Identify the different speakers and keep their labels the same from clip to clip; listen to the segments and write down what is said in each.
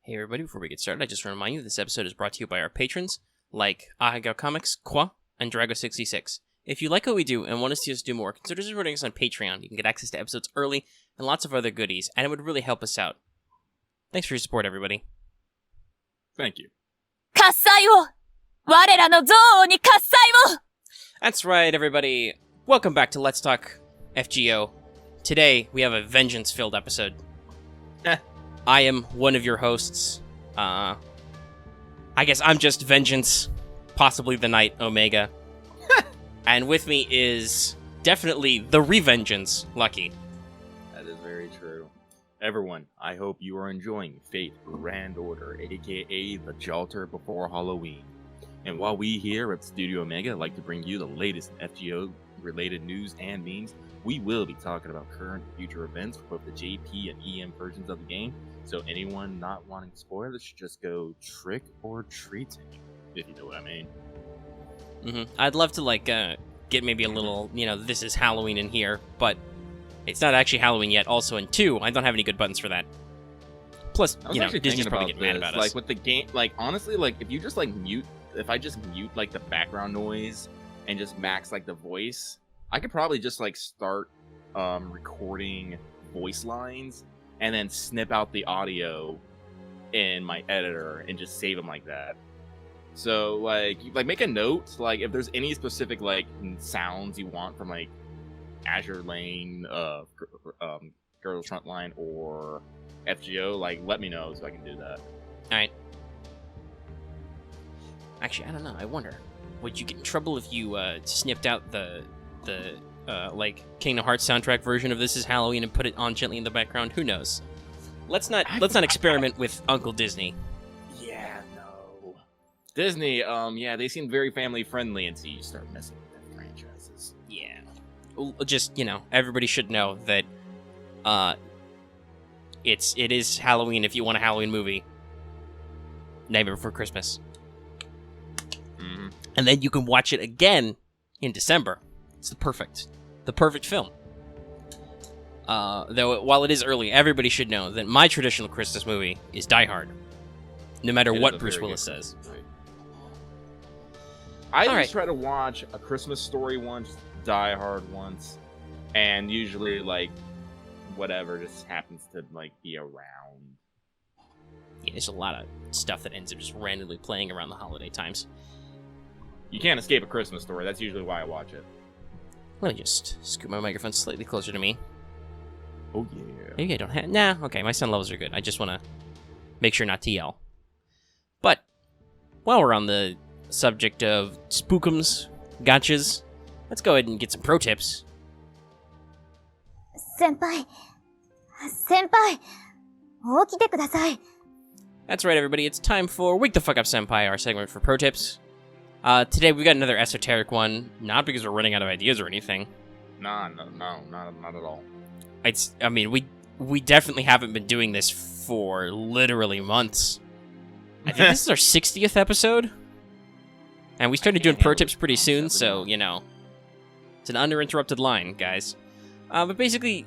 Speaker 1: Hey everybody, before we get started, I just want to remind you this episode is brought to you by our patrons, like Ahagao Comics, Kwa, and Drago66. If you like what we do and want to see us do more, consider supporting us on Patreon. You can get access to episodes early and lots of other goodies, and it would really help us out. Thanks for your support, everybody.
Speaker 2: Thank you.
Speaker 1: That's right, everybody. Welcome back to Let's Talk FGO. Today, we have a vengeance-filled episode. I am one of your hosts. I guess I'm just Vengeance, possibly the Knight Omega. And with me is definitely the Revengeance, Lucky.
Speaker 2: That is very true. Everyone, I hope you are enjoying Fate Grand Order, aka the Jalter before Halloween. And while we here at Studio Omega like to bring you the latest FGO-related news and memes, we will be talking about current and future events for both the JP and EM versions of the game. So anyone not wanting spoilers should just go trick or treating, if you know what I mean.
Speaker 1: I'd love to, get maybe a little, this is Halloween in here, but it's not actually Halloween yet. Also, in 2, I don't have any good buttons for that. Plus, Disney's probably getting mad about us.
Speaker 2: Like, with the game, honestly, if you just, mute, if I just mute, the background noise and just max, the voice, I could probably just, start recording voice lines and then snip out the audio in my editor and just save them like that. So, make a note, if there's any specific, sounds you want from, Azure Lane, Girls Frontline, or FGO, let me know so I can do that.
Speaker 1: Alright. Actually, I don't know, I wonder, would you get in trouble if you, snipped out the Kingdom Hearts soundtrack version of This Is Halloween and put it on gently in the background? Who knows? Let's not experiment with Uncle Disney.
Speaker 2: Yeah, no. Disney, they seem very family friendly until you start messing with their franchises.
Speaker 1: Yeah. Just, everybody should know that it is Halloween if you want a Halloween movie. Nightmare Before Christmas.
Speaker 2: Mm-hmm.
Speaker 1: And then you can watch it again in December. It's the perfect film. Though, while it is early, everybody should know that my traditional Christmas movie is Die Hard. No matter what Bruce Willis says.
Speaker 2: Right. I always try to watch A Christmas Story once, Die Hard once, and usually, whatever just happens to, be around.
Speaker 1: Yeah, there's a lot of stuff that ends up just randomly playing around the holiday times.
Speaker 2: You can't escape A Christmas Story. That's usually why I watch it.
Speaker 1: Let me just scoot my microphone slightly closer to me.
Speaker 2: Oh, yeah.
Speaker 1: Maybe I don't have... Nah, okay, my sound levels are good. I just want to make sure not to yell. But, while we're on the subject of spookums, gotchas, let's go ahead and get some pro tips.
Speaker 3: Senpai, okite kudasai.
Speaker 1: That's right, everybody. It's time for Wake the Fuck Up Senpai, our segment for pro tips. Today we've got another esoteric one, not because we're running out of ideas or anything.
Speaker 2: No, not at all.
Speaker 1: We definitely haven't been doing this for literally months. I think this is our 60th episode, and we started doing pro tips pretty soon, so, it's an uninterrupted line, guys. But basically,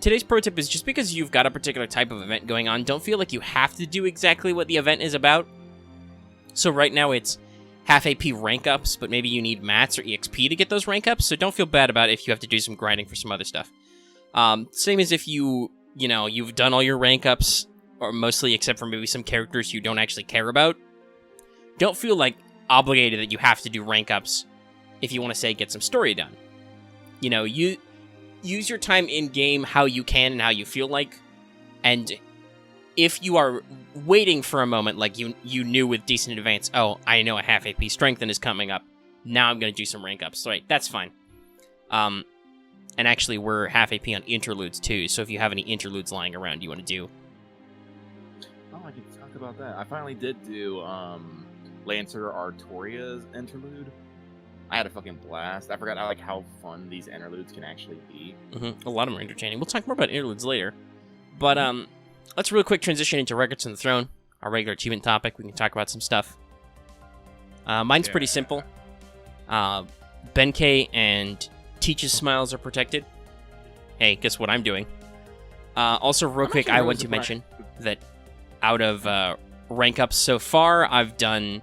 Speaker 1: today's pro tip is just because you've got a particular type of event going on, don't feel like you have to do exactly what the event is about. So right now it's half AP rank ups, but maybe you need mats or EXP to get those rank ups, so don't feel bad about it if you have to do some grinding for some other stuff. Same as if you've done all your rank ups, or mostly except for maybe some characters you don't actually care about. Don't feel obligated that you have to do rank ups if you want to, say, get some story done. You use your time in-game how you can and how you feel like, and if you are waiting for a moment, you knew with decent advance, oh, I know a half AP strengthen is coming up, now I'm going to do some rank ups, right, that's fine. And actually, we're half AP on interludes, too, so if you have any interludes lying around you want to do.
Speaker 2: Oh, I can talk about that. I finally did do, Lancer Artoria's interlude. I had a fucking blast. I forgot how fun these interludes can actually be.
Speaker 1: A lot of them are entertaining. We'll talk more about interludes later. But, let's real quick transition into Records on the Throne, our regular achievement topic. We can talk about some stuff. Mine's pretty simple. Benkei and Teach's smiles are protected. Hey, guess what I'm doing? Also, real quick, I want to mention that out of rank ups so far, I've done,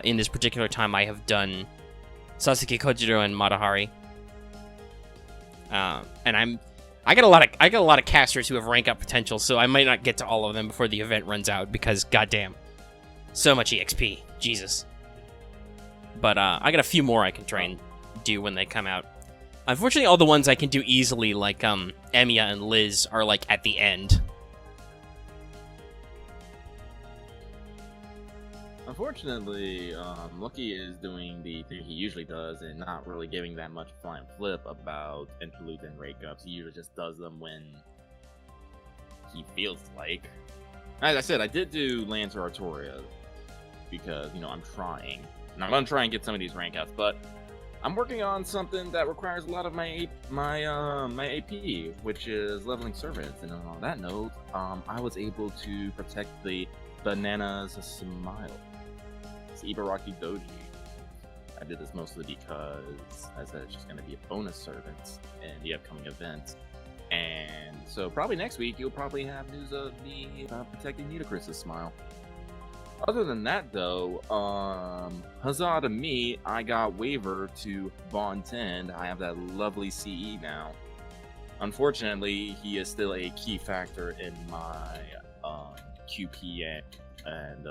Speaker 1: in this particular time, I have done Sasuke, Kojiro, and Matahari. And I got a lot of casters who have rank up potential, so I might not get to all of them before the event runs out, because goddamn, so much EXP, Jesus. But I got a few more I can try and do when they come out. Unfortunately, all the ones I can do easily, like Emiya and Liz, are like at the end.
Speaker 2: Unfortunately, Lucky is doing the thing he usually does and not really giving that much flying flip about interludes and rank ups. He usually just does them when he feels like. As I said, I did do Lancer Artoria because, you know, I'm trying. And I'm going to try and get some of these rank ups, but I'm working on something that requires a lot of my AP, which is leveling servants. And on that note, I was able to protect the Banana's Smile. Ibaraki Doji. I did this mostly because, as I said, it's just going to be a bonus servant in the upcoming event. And so probably next week, you'll probably have news of me protecting Nitocris's Smile. Other than that, though, huzzah to me, I got waiver to Bond 10. I have that lovely CE now. Unfortunately, he is still a key factor in my QP and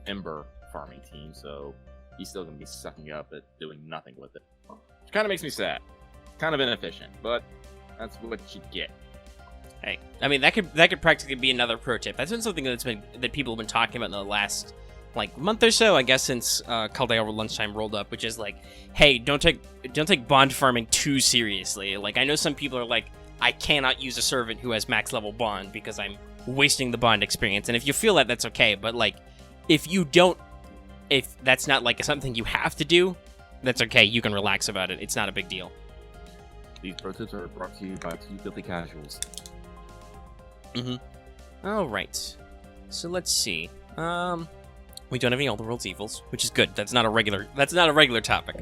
Speaker 2: Ember farming team, so he's still going to be sucking up at doing nothing with it. Which kind of makes me sad. Kind of inefficient, but that's what you get.
Speaker 1: Hey, I mean, that could practically be another pro tip. That's been something that people have been talking about in the last like month or so, I guess, since Caldea over lunchtime rolled up, which is like, hey, don't take bond farming too seriously. Like, I know some people are like, I cannot use a servant who has max level bond because I'm wasting the bond experience. And if you feel that, that's okay. But like, if that's not like something you have to do, that's okay. You can relax about it. It's not a big deal.
Speaker 2: These pro tips are brought to you by two filthy casuals.
Speaker 1: All right. So let's see. We don't have any All the World's Evils, which is good. That's not a regular topic.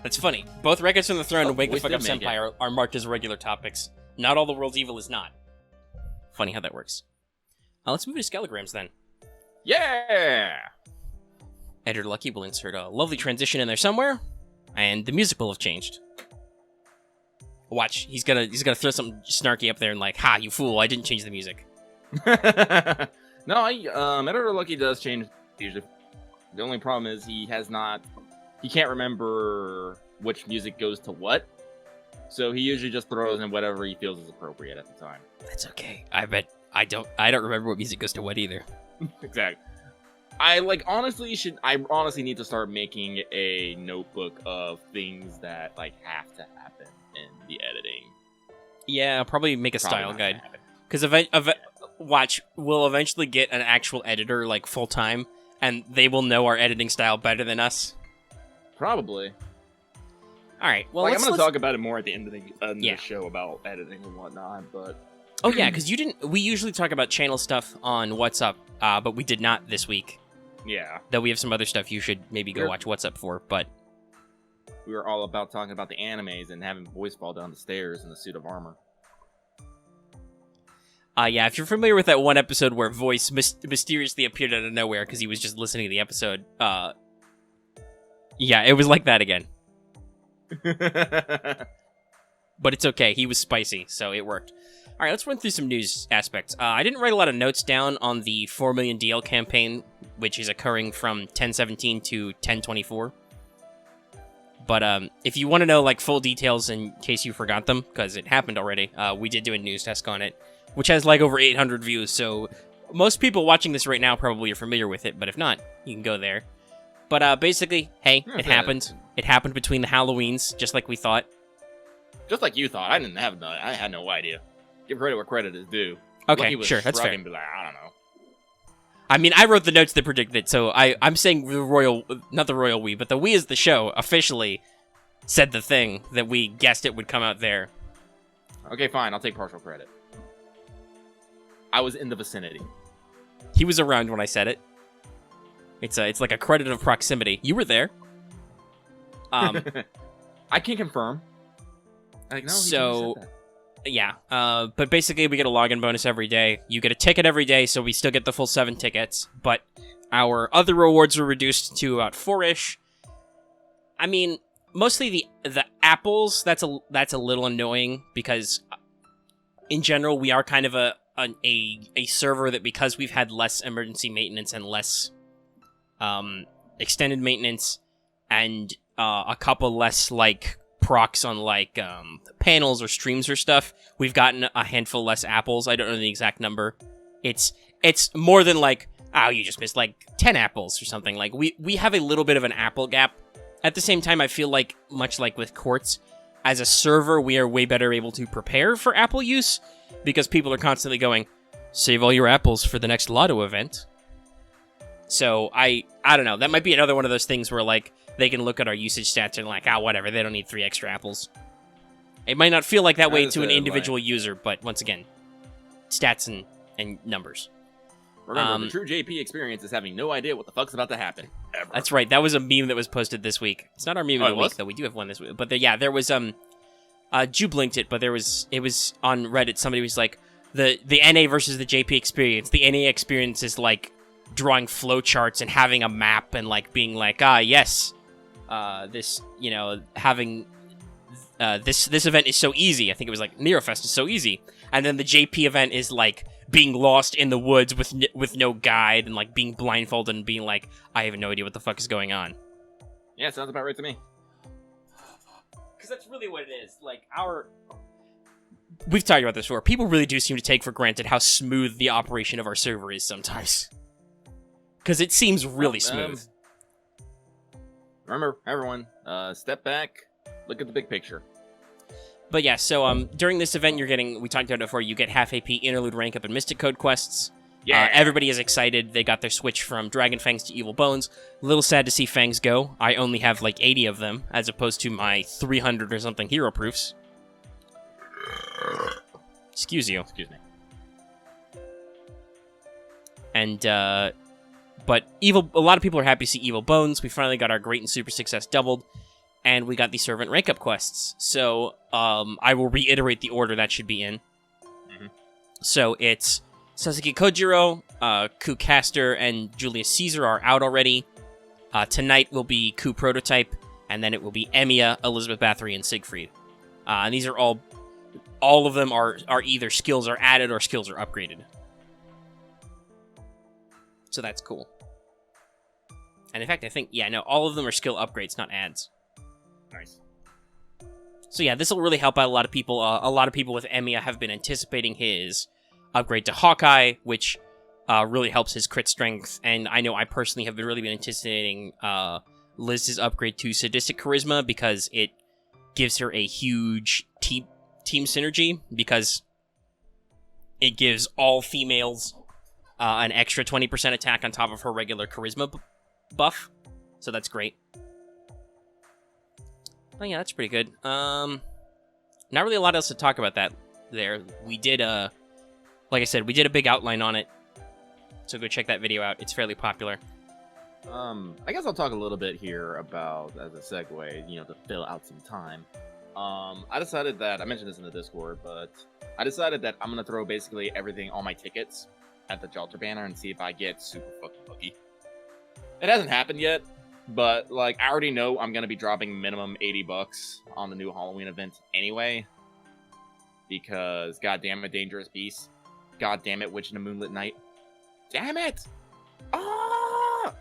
Speaker 1: That's funny. Both Records from the Throne and Wake the Fuck Up Senpai are marked as regular topics. Not All the World's Evil is not. Funny how that works. Let's move to Skelograms then.
Speaker 2: Yeah!
Speaker 1: Editor Lucky will insert a lovely transition in there somewhere, and the music will have changed. Watch, he's gonna throw something snarky up there and like, ha, you fool, I didn't change the music.
Speaker 2: No, Editor Lucky does change usually. The only problem is he can't remember which music goes to what. So he usually just throws in whatever he feels is appropriate at the time.
Speaker 1: That's okay. I don't remember what music goes to what either.
Speaker 2: Exactly. I honestly need to start making a notebook of things that like have to happen in the editing.
Speaker 1: Yeah, I'll probably make a style guide. Because watch, we'll eventually get an actual editor like full time, and they will know our editing style better than us.
Speaker 2: Probably.
Speaker 1: All right. Well,
Speaker 2: I'm going to talk about it more at the end of the show about editing and whatnot. But
Speaker 1: oh yeah, because we usually talk about channel stuff on What's Up, but we did not this week.
Speaker 2: Yeah.
Speaker 1: Though we have some other stuff you should maybe go watch What's Up for, but
Speaker 2: we were all about talking about the animes and having Voice fall down the stairs in a suit of armor.
Speaker 1: Yeah, if you're familiar with that one episode where Voice mysteriously appeared out of nowhere because he was just listening to the episode, yeah, it was like that again. But it's okay, he was spicy, so it worked. All right, let's run through some news aspects. I didn't write a lot of notes down on the 4 million DL campaign, which is occurring from 10/17 to 10/24. But if you want to know like full details in case you forgot them, because it happened already, we did do a news desk on it, which has like over 800 views, so most people watching this right now probably are familiar with it, but if not, you can go there. But basically, hey, it happened. It happened between the Halloweens, just like we thought.
Speaker 2: Just like you thought. I had no idea. Give credit where credit is due.
Speaker 1: Okay, sure, that's fair.
Speaker 2: Be like, I don't know.
Speaker 1: I mean, I wrote the notes that predicted it, so I'm saying not the royal we, but the we is the show officially said the thing that we guessed it would come out there.
Speaker 2: Okay, fine, I'll take partial credit. I was in the vicinity.
Speaker 1: He was around when I said it. It's like a credit of proximity. You were there.
Speaker 2: I can confirm. Like, no,
Speaker 1: so, Yeah, but basically we get a login bonus every day. You get a ticket every day, so we still get the full 7 tickets, but our other rewards were reduced to about 4-ish. I mean, mostly the apples, that's a little annoying, because in general we are kind of a server that, because we've had less emergency maintenance and less extended maintenance, and a couple less, like, procs on, like, panels or streams or stuff, we've gotten a handful less apples. I don't know the exact number. It's more than, like, oh, you just missed, like, 10 apples or something. Like, we have a little bit of an apple gap. At the same time, I feel like, much like with Quartz, as a server, we are way better able to prepare for apple use, because people are constantly going, save all your apples for the next lotto event. So, I don't know. That might be another one of those things where, like, they can look at our usage stats and like, whatever, they don't need 3 extra apples. It might not feel like that way to an individual user, but once again, stats and numbers.
Speaker 2: Remember, the true JP experience is having no idea what the fuck's about to happen, ever.
Speaker 1: That's right. That was a meme that was posted this week. It's not our meme of the week, though. We do have one this week. But there was, Jude linked it, but it was on Reddit. Somebody was like, the NA versus the JP experience. The NA experience is like drawing flowcharts and having a map and like being like, yes, this, having, this event is so easy. I think it was like Nerofest is so easy. And then the JP event is like being lost in the woods with no guide and like being blindfolded and being like, I have no idea what the fuck is going on.
Speaker 2: Yeah, sounds about right to me.
Speaker 1: Because that's really what it is. Like, we've talked about this before. People really do seem to take for granted how smooth the operation of our server is sometimes. Because it seems really smooth.
Speaker 2: Remember, everyone, step back, look at the big picture.
Speaker 1: But yeah, so during this event, you're getting, we talked about it before, you get half AP interlude rank up and Mystic Code quests. Yeah. Everybody is excited. They got their switch from Dragon Fangs to Evil Bones. A little sad to see Fangs go. I only have like 80 of them, as opposed to my 300 or something hero proofs. Excuse you.
Speaker 2: Excuse me.
Speaker 1: And, but a lot of people are happy to see Evil Bones. We finally got our Great and Super Success doubled. And we got the Servant rank-up quests. So, I will reiterate the order that should be in. Mm-hmm. So, it's Sasuke Kojiro, Ku Caster, and Julius Caesar are out already. Tonight will be Ku Prototype, and then it will be Emiya, Elizabeth Bathory, and Siegfried. And these are all of them are either skills are added or skills are upgraded. So that's cool. And in fact, I think, all of them are skill upgrades, not adds.
Speaker 2: Nice.
Speaker 1: So yeah, this will really help out a lot of people. A lot of people with Emiya have been anticipating his upgrade to Hawkeye, which really helps his crit strength. And I know I personally have really been anticipating Liz's upgrade to Sadistic Charisma, because it gives her a huge team synergy, because it gives all females an extra 20% attack on top of her regular Charisma buff. So that's great. Oh yeah, that's pretty good. Not really a lot else to talk about that there. We did, like I said, we did a big outline on it. So go check that video out. It's fairly popular.
Speaker 2: I guess I'll talk a little bit here about, as a segue, to fill out some time. I decided that, I mentioned this in the Discord, but I decided that I'm going to throw basically everything, all my tickets, at the Jalter banner and see if I get super fucking lucky. It hasn't happened yet. But, like, I already know I'm going to be dropping minimum $80 on the new Halloween event anyway. Because, goddammit, Dangerous Beast. Goddammit, Witch in a Moonlit Night. Damn it! Ah!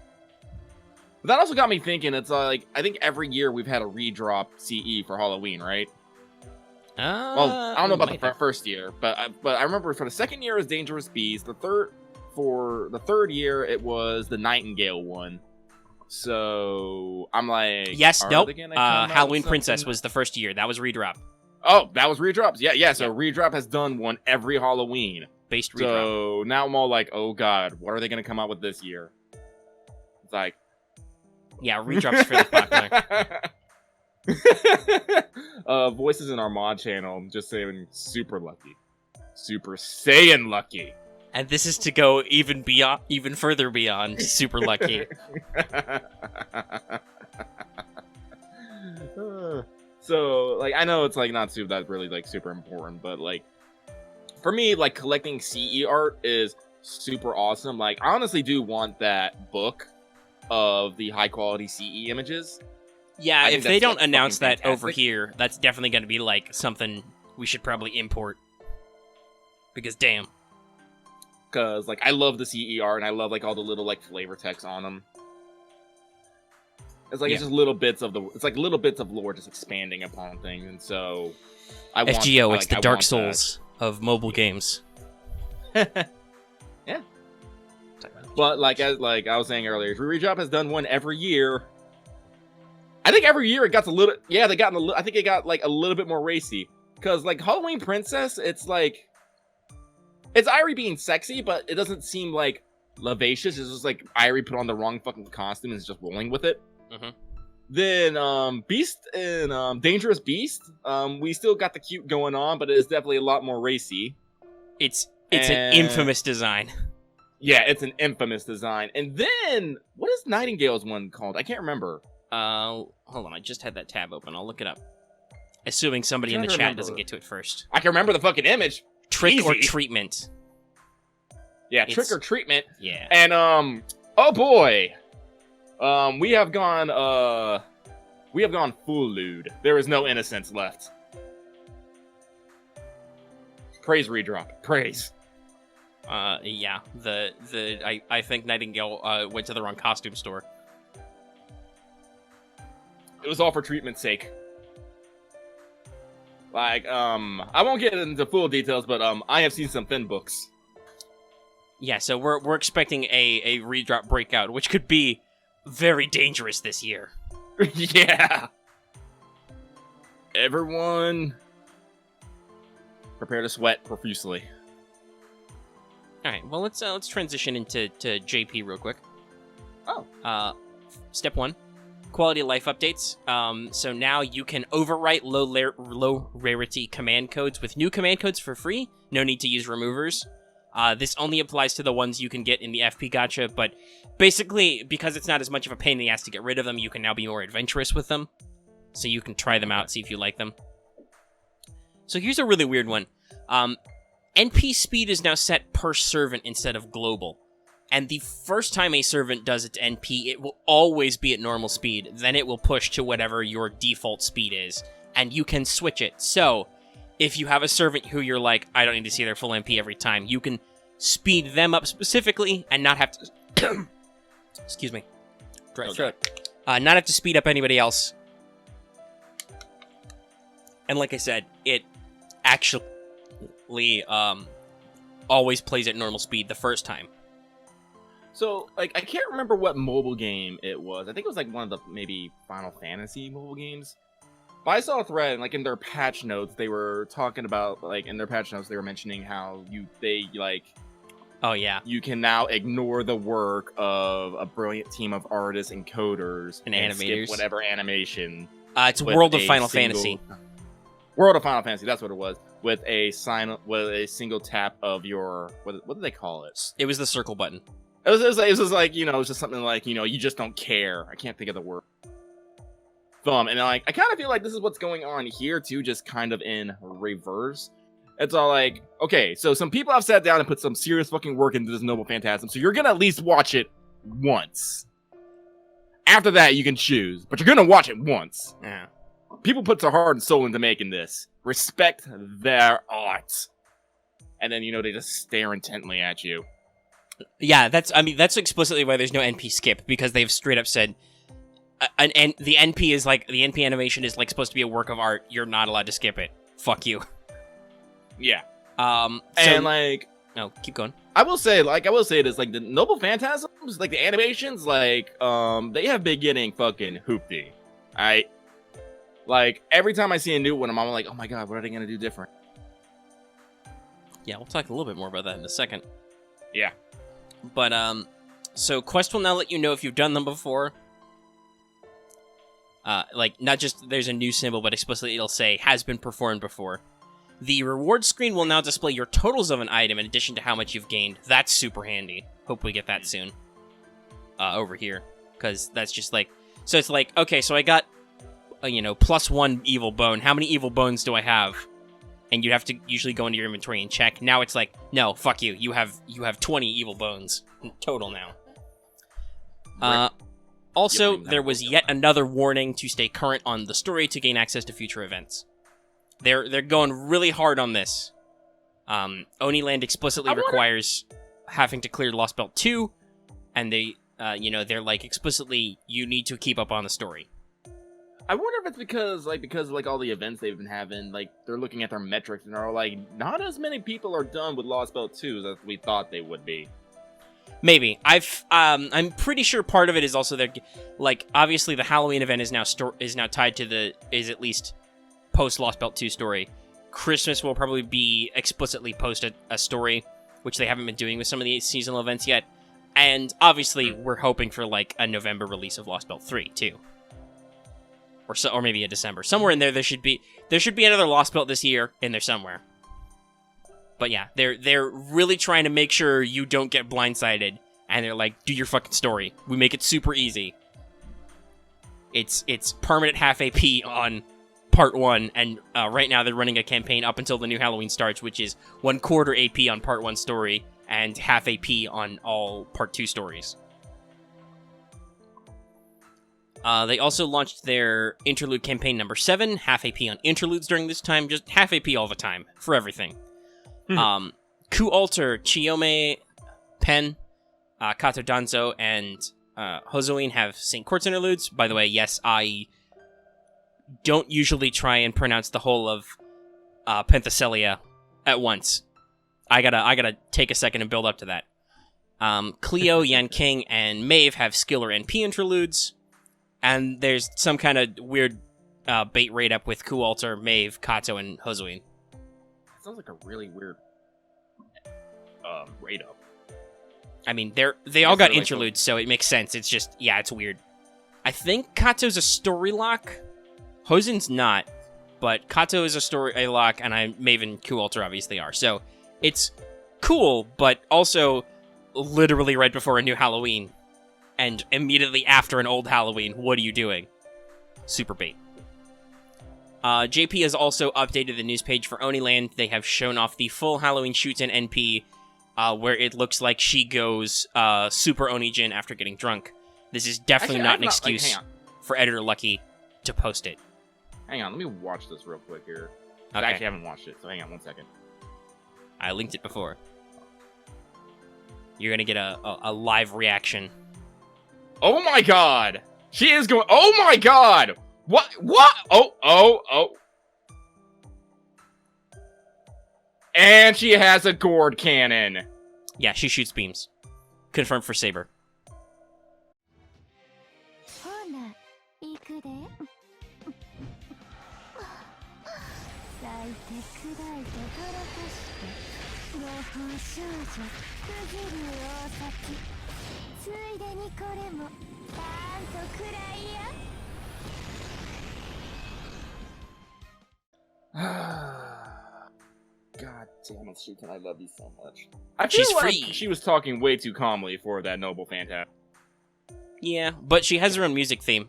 Speaker 2: But that also got me thinking, it's like, I think every year we've had a redrop CE for Halloween, right? Well, I don't know about the first year, but I remember for the second year it was Dangerous Beast. For the third year, it was the Nightingale one. So I'm like,
Speaker 1: yes, nope. Halloween Princess was the first year. That was redrop.
Speaker 2: Oh, that was redrops. Yeah. So redrop has done one every Halloween.
Speaker 1: Based redrop.
Speaker 2: So now I'm all like, oh god, what are they gonna come out with this year? It's like,
Speaker 1: yeah, redrop's fairly popular.
Speaker 2: Voices in our mod channel just saying super lucky, Super Saiyan lucky.
Speaker 1: And this is to go even further beyond super lucky.
Speaker 2: So, like, I know it's like not super that really like super important, but like for me, like collecting CE art is super awesome. Like, I honestly do want that book of the high quality CE images.
Speaker 1: Yeah, if they don't announce that
Speaker 2: fantastic.
Speaker 1: over here, that's definitely going to be like something we should probably import. Because damn.
Speaker 2: Because like I love the CE art and I love like all the little like flavor text on them. It's like it's just little bits of little bits of lore just expanding upon things, and so
Speaker 1: FGO, it's the Dark Souls of mobile games.
Speaker 2: Yeah. But like I was saying earlier, Redrop has done one every year. I think every year it got a little. Yeah, I think it got like a little bit more racy. Because like Halloween Princess, it's like it's Irie being sexy, but it doesn't seem like lavacious. It's just like Irie put on the wrong fucking costume and is just rolling with it.
Speaker 1: Mm-hmm.
Speaker 2: Then Beast and Dangerous Beast, we still got the cute going on, but it is definitely a lot more racy.
Speaker 1: It's an infamous design.
Speaker 2: Yeah, it's an infamous design. And then what is Nightingale's one called? I can't remember.
Speaker 1: Hold on, I just had that tab open. I'll look it up. Assuming somebody in the chat doesn't get to it first.
Speaker 2: I can remember the fucking image.
Speaker 1: Trick or Treatment.
Speaker 2: Yeah, Trick or Treatment.
Speaker 1: Yeah.
Speaker 2: And oh boy. We have gone full lewd. There is no innocence left. Praise Redrop. Praise.
Speaker 1: Yeah. I think Nightingale went to the wrong costume store.
Speaker 2: It was all for treatment's sake. Like, I won't get into full details, but I have seen some Finn books.
Speaker 1: Yeah, so we're expecting a Redrop breakout, which could be very dangerous this year.
Speaker 2: Yeah. Everyone, prepare to sweat profusely.
Speaker 1: All right. Well, let's transition into JP real quick.
Speaker 2: Oh.
Speaker 1: Step 1. Quality of life updates. So now you can overwrite low rarity command codes with new command codes for free. No need to use removers. This only applies to the ones you can get in the FP gacha, but basically, because it's not as much of a pain in the ass to get rid of them, you can now be more adventurous with them. So you can try them out, see if you like them. So here's a really weird one. NP speed is now set per servant instead of global. And the first time a servant does its NP, it will always be at normal speed. Then it will push to whatever your default speed is. And you can switch it. So, if you have a servant who you're like, I don't need to see their full NP every time, you can speed them up specifically and not have to... Excuse me. Dry throat. Not have to speed up anybody else. And like I said, it actually always plays at normal speed the first time.
Speaker 2: So, like, I can't remember what mobile game it was. I think it was, like, one of the, maybe, Final Fantasy mobile games. But I saw a thread, and, like, in their patch notes, they were talking about, like, in their patch notes, they were mentioning how
Speaker 1: oh, yeah.
Speaker 2: You can now ignore the work of a brilliant team of artists and coders
Speaker 1: and animators.
Speaker 2: Skip whatever animation.
Speaker 1: It's World of Final Fantasy.
Speaker 2: World of Final Fantasy, that's what it was. With a single tap of your, what did they call it?
Speaker 1: It was the circle button.
Speaker 2: It was like, you know, it was just something like, you know, you just don't care. I can't think of the word. And like, I kind of feel like this is what's going on here too, just kind of in reverse. It's all like, okay, so some people have sat down and put some serious fucking work into this Noble Phantasm, so you're gonna at least watch it once. After that, you can choose, but you're gonna watch it once.
Speaker 1: Yeah.
Speaker 2: People put their heart and soul into making this. Respect their art. And then, you know, they just stare intently at you.
Speaker 1: Yeah, that's explicitly why there's no NP skip, because they've straight up said, and the NP is like, the NP animation is like supposed to be a work of art. You're not allowed to skip it. Fuck you.
Speaker 2: Yeah.
Speaker 1: And
Speaker 2: like,
Speaker 1: no, keep going.
Speaker 2: I will say this, like, the Noble Phantasms, like, the animations, like, they have been getting fucking hoopty. Like, every time I see a new one, I'm like, oh my god, what are they gonna do different?
Speaker 1: Yeah, we'll talk a little bit more about that in a second.
Speaker 2: Yeah.
Speaker 1: But, so Quest will now let you know if you've done them before. Like, not just there's a new symbol, but explicitly it'll say, has been performed before. The reward screen will now display your totals of an item in addition to how much you've gained. That's super handy. Hope we get that soon. Over here. Because that's just like... So it's like, okay, so I got plus 1 evil bone. How many evil bones do I have? And you have to usually go into your inventory and check. Now it's like, no, fuck you. You have 20 evil bones in total now. Also, there was yet another warning to stay current on the story to gain access to future events. They're going really hard on this. Oniland explicitly requires having to clear Lost Belt 2, and they're like explicitly, you need to keep up on the story.
Speaker 2: I wonder if it's because of all the events they've been having, like, they're looking at their metrics and are like, not as many people are done with Lost Belt 2 as we thought they would be.
Speaker 1: Maybe. I'm pretty sure part of it is also that, like, obviously the Halloween event is now tied to at least post Lost Belt 2 story. Christmas will probably be explicitly post a story, which they haven't been doing with some of the seasonal events yet. And obviously we're hoping for like a November release of Lost Belt 3 too. Or maybe a December. Somewhere in there should be another Lost Belt this year in there somewhere. But yeah, they're really trying to make sure you don't get blindsided, and they're like, do your fucking story. We make it super easy. It's permanent half AP on part 1, and right now they're running a campaign up until the new Halloween starts, which is 1/4 AP on part 1 story and half AP on all part 2 stories. They also launched their Interlude Campaign number 7, half AP on interludes during this time, just half AP all the time, for everything. Ku-Alter, Chiyome, Pen, Kato Danzo, and Hozoin have St. Court's interludes. By the way, yes, I don't usually try and pronounce the whole of Penthesilea at once. I gotta take a second and build up to that. Cleo, Yan King, and Maeve have Skiller NP interludes. And there's some kind of weird bait raid up with Ku-Alter, Maeve, Kato, and Hozoin.
Speaker 2: Sounds like a really weird raid up.
Speaker 1: I mean, they all got interludes, so it makes sense. It's just, yeah, it's weird. I think Kato's a story lock. Hozin's not, but Kato is a lock, and Maeve and Ku-Alter obviously are. So it's cool, but also literally right before a new Halloween. And immediately after an old Halloween, what are you doing? Super bait. JP has also updated the news page for Oniland. They have shown off the full Halloween Shuten NP, where it looks like she goes Super Onijin after getting drunk. This is definitely not an excuse for Editor Lucky to post it.
Speaker 2: Hang on, let me watch this real quick here.
Speaker 1: Okay.
Speaker 2: I actually haven't watched it, so hang on 1 second.
Speaker 1: I linked it before. You're gonna get a live reaction.
Speaker 2: Oh my god! She is going. Oh my god! What? Oh. And she has a gourd cannon.
Speaker 1: Yeah, she shoots beams. Confirmed for Saber.
Speaker 2: God damn it, Shuten, I love you so much. I feel
Speaker 1: She's
Speaker 2: like
Speaker 1: free.
Speaker 2: She was talking way too calmly for that noble phantasm.
Speaker 1: Yeah, but she has her own music theme.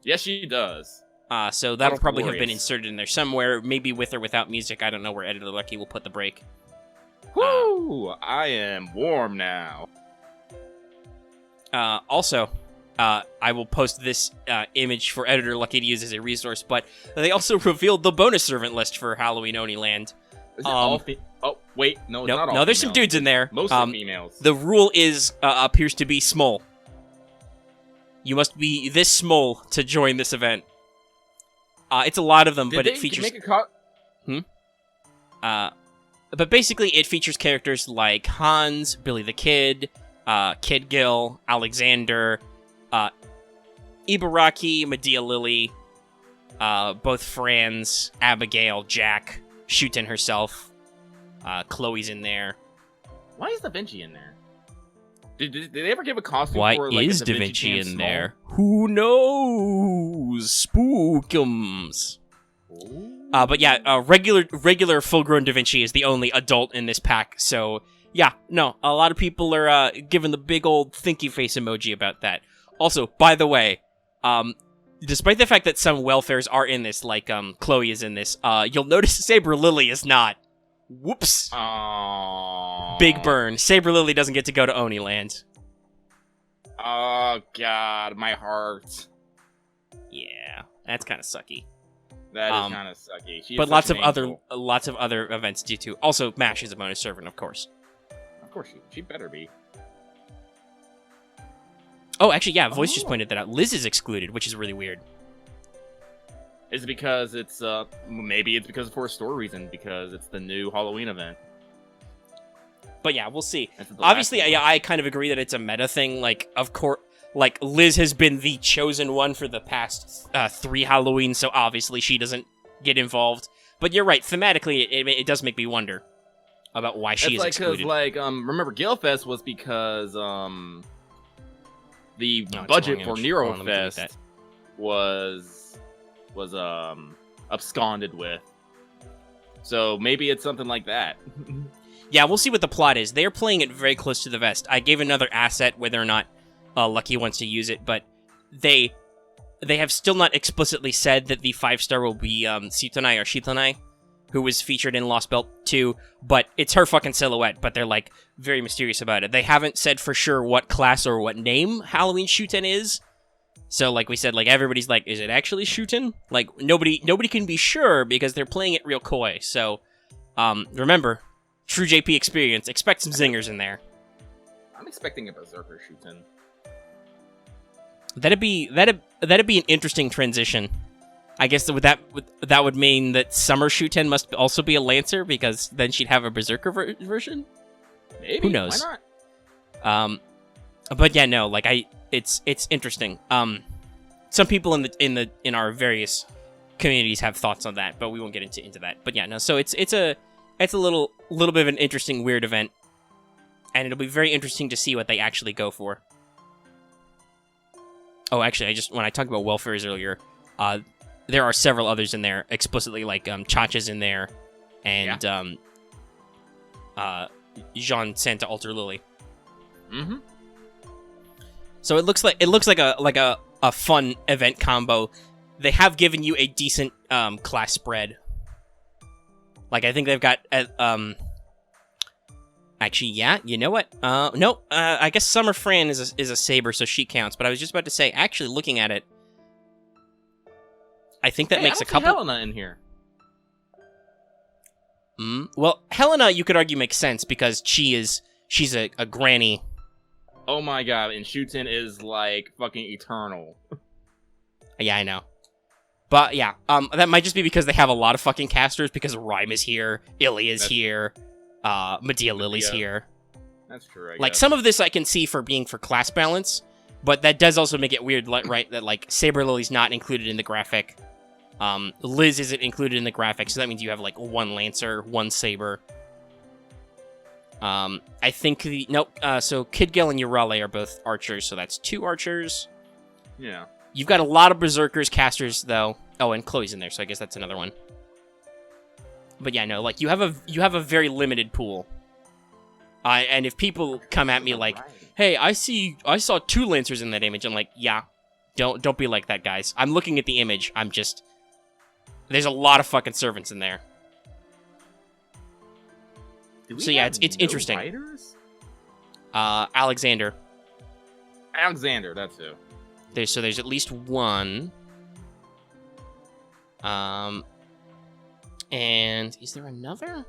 Speaker 2: Yes, she does.
Speaker 1: So that'll
Speaker 2: That's
Speaker 1: probably have been
Speaker 2: glorious.
Speaker 1: inserted in there somewhere, maybe with or without music. I don't know where Editor Lucky will put the break.
Speaker 2: Woo! I am warm now.
Speaker 1: Also, I will post this image for Editor Lucky to use as a resource, but they also revealed the bonus servant list for Halloween Oniland.
Speaker 2: Is it all oh, wait, no, it's not all
Speaker 1: no, there's some
Speaker 2: females.
Speaker 1: dudes in there.
Speaker 2: Mostly females.
Speaker 1: The rule is, appears to be small. You must be this small to join this event. It's a lot of them, but it features... But basically, it features characters like Hans, Billy the Kid, Kid Gil, Alexander, Ibaraki, Medea Lily, both Franz, Abigail, Jack, Shuten herself, Chloe's in there.
Speaker 2: Why is Da Vinci in there? Did they ever give a costume
Speaker 1: Why
Speaker 2: for, like,
Speaker 1: is
Speaker 2: a
Speaker 1: Da Vinci in
Speaker 2: Chan
Speaker 1: there? Who knows? Spookums. But yeah, regular full-grown Da Vinci is the only adult in this pack, so yeah, no, a lot of people are giving the big old thinky face emoji about that. Also, by the way, despite the fact that some welfares are in this, like Chloe is in this, you'll notice Saber Lily is not. Whoops.
Speaker 2: Oh.
Speaker 1: Big burn. Saber Lily doesn't get to go to Oni Land.
Speaker 2: Oh god, my heart.
Speaker 1: Yeah, that's kind of sucky.
Speaker 2: That is kind of sucky. She is
Speaker 1: But
Speaker 2: such an angel.
Speaker 1: lots of other events do too. Also, Mash is a bonus servant, of course.
Speaker 2: Of course, she better be.
Speaker 1: Oh, actually, yeah. Voice just pointed that out. Liz is excluded, which is really weird.
Speaker 2: Is it because it's maybe it's because for a story reason, because it's the new Halloween event.
Speaker 1: But yeah, we'll see.
Speaker 2: That's the
Speaker 1: Obviously,
Speaker 2: last one.
Speaker 1: I kind of agree that it's a meta thing. Like, of course, like Liz has been the chosen one for the past 3 Halloweens, so obviously she doesn't get involved. But you're right. Thematically, it does make me wonder about why she is excluded.
Speaker 2: Like, remember, Galefest was because the budget for Nero Fest was absconded with. So maybe it's something like that.
Speaker 1: Yeah, we'll see what the plot is. They're playing it very close to the vest. I gave another asset whether or not Lucky wants to use it, but they have still not explicitly said that the 5-star will be Shitonai or Shitonai, who was featured in Lost Belt 2, but it's her fucking silhouette, but they're, like, very mysterious about it. They haven't said for sure what class or what name Halloween Shuten is, so, like we said, like, everybody's like, is it actually Shuten? Like, nobody can be sure because they're playing it real coy, so, remember, true JP experience, expect some zingers in there.
Speaker 2: I'm expecting a Berserker Shuten.
Speaker 1: That'd be an interesting transition. I guess that would mean that Summer Shuten must also be a Lancer, because then she'd have a Berserker version?
Speaker 2: Maybe.
Speaker 1: Who knows?
Speaker 2: Why not?
Speaker 1: But yeah, no, like it's interesting. Some people in our various communities have thoughts on that, but we won't get into that. But yeah, no, so it's a little bit of an interesting, weird event, and it'll be very interesting to see what they actually go for. Oh, actually, when I talked about welfares earlier, there are several others in there, explicitly, like Chacha's in there, and Jean Santa Alter Lily.
Speaker 2: Mm-hmm.
Speaker 1: So it looks like a fun event combo. They have given you a decent class spread. Like, I think they've got actually, yeah, you know what? No, I guess Summer Fran is a Saber, so she counts. But I was just about to say, actually, looking at it, I think that makes a couple.
Speaker 2: Helena in here.
Speaker 1: Well, Helena, you could argue makes sense because she's a granny.
Speaker 2: Oh my god, and Shuten is like fucking eternal.
Speaker 1: Yeah, I know. But yeah, that might just be because they have a lot of fucking casters, because Rhyme is here, Ilya's here, Medea Lily's here.
Speaker 2: That's true, I
Speaker 1: Like,
Speaker 2: guess.
Speaker 1: some of this I can see for being for class balance, but that does also make it weird, right, that, like, Saber Lily's not included in the graphic. Liz isn't included in the graphic, so that means you have, like, 1 Lancer, 1 Saber. I think so Kid Gil and Urale are both archers, so that's 2 archers.
Speaker 2: Yeah.
Speaker 1: You've got a lot of Berserkers, casters, though. Oh, and Chloe's in there, so I guess that's another one. But yeah, no, like, you have a very limited pool. And if people come at me like, hey, I saw 2 Lancers in that image, I'm like, yeah, don't be like that, guys. I'm looking at the image, there's a lot of fucking servants in there. So yeah, it's interesting.
Speaker 2: Writers?
Speaker 1: Alexander,
Speaker 2: that's who.
Speaker 1: There's at least 1. And is there another?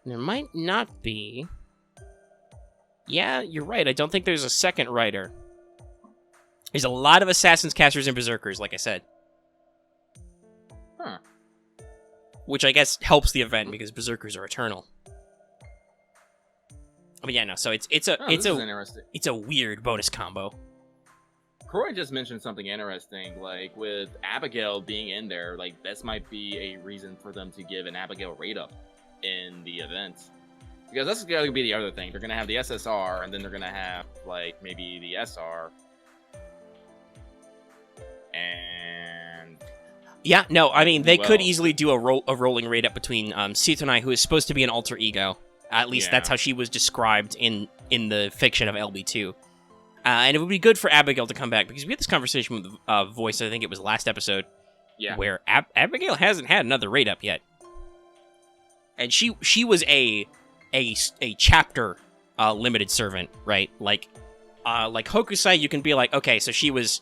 Speaker 1: There might not be. Yeah, you're right. I don't think there's a second writer. There's a lot of assassins, casters, and berserkers, like I said.
Speaker 2: Huh.
Speaker 1: Which I guess helps the event because berserkers are eternal. But yeah, no. So it's a weird bonus combo.
Speaker 2: Croy just mentioned something interesting, like with Abigail being in there, like this might be a reason for them to give an Abigail rate up in the event. Because that's going to be the other thing. They're going to have the SSR, and then they're going to have, like, maybe the SR. And...
Speaker 1: Yeah, no, I mean, they could easily do a rolling rate up between Shitonai, who is supposed to be an alter ego. At least that's how she was described in the fiction of LB2. And it would be good for Abigail to come back, because we had this conversation with Voice, I think it was last episode, where Abigail hasn't had another raid up yet. And she was a chapter limited servant, right? Like Hokusai, you can be like, okay, so she was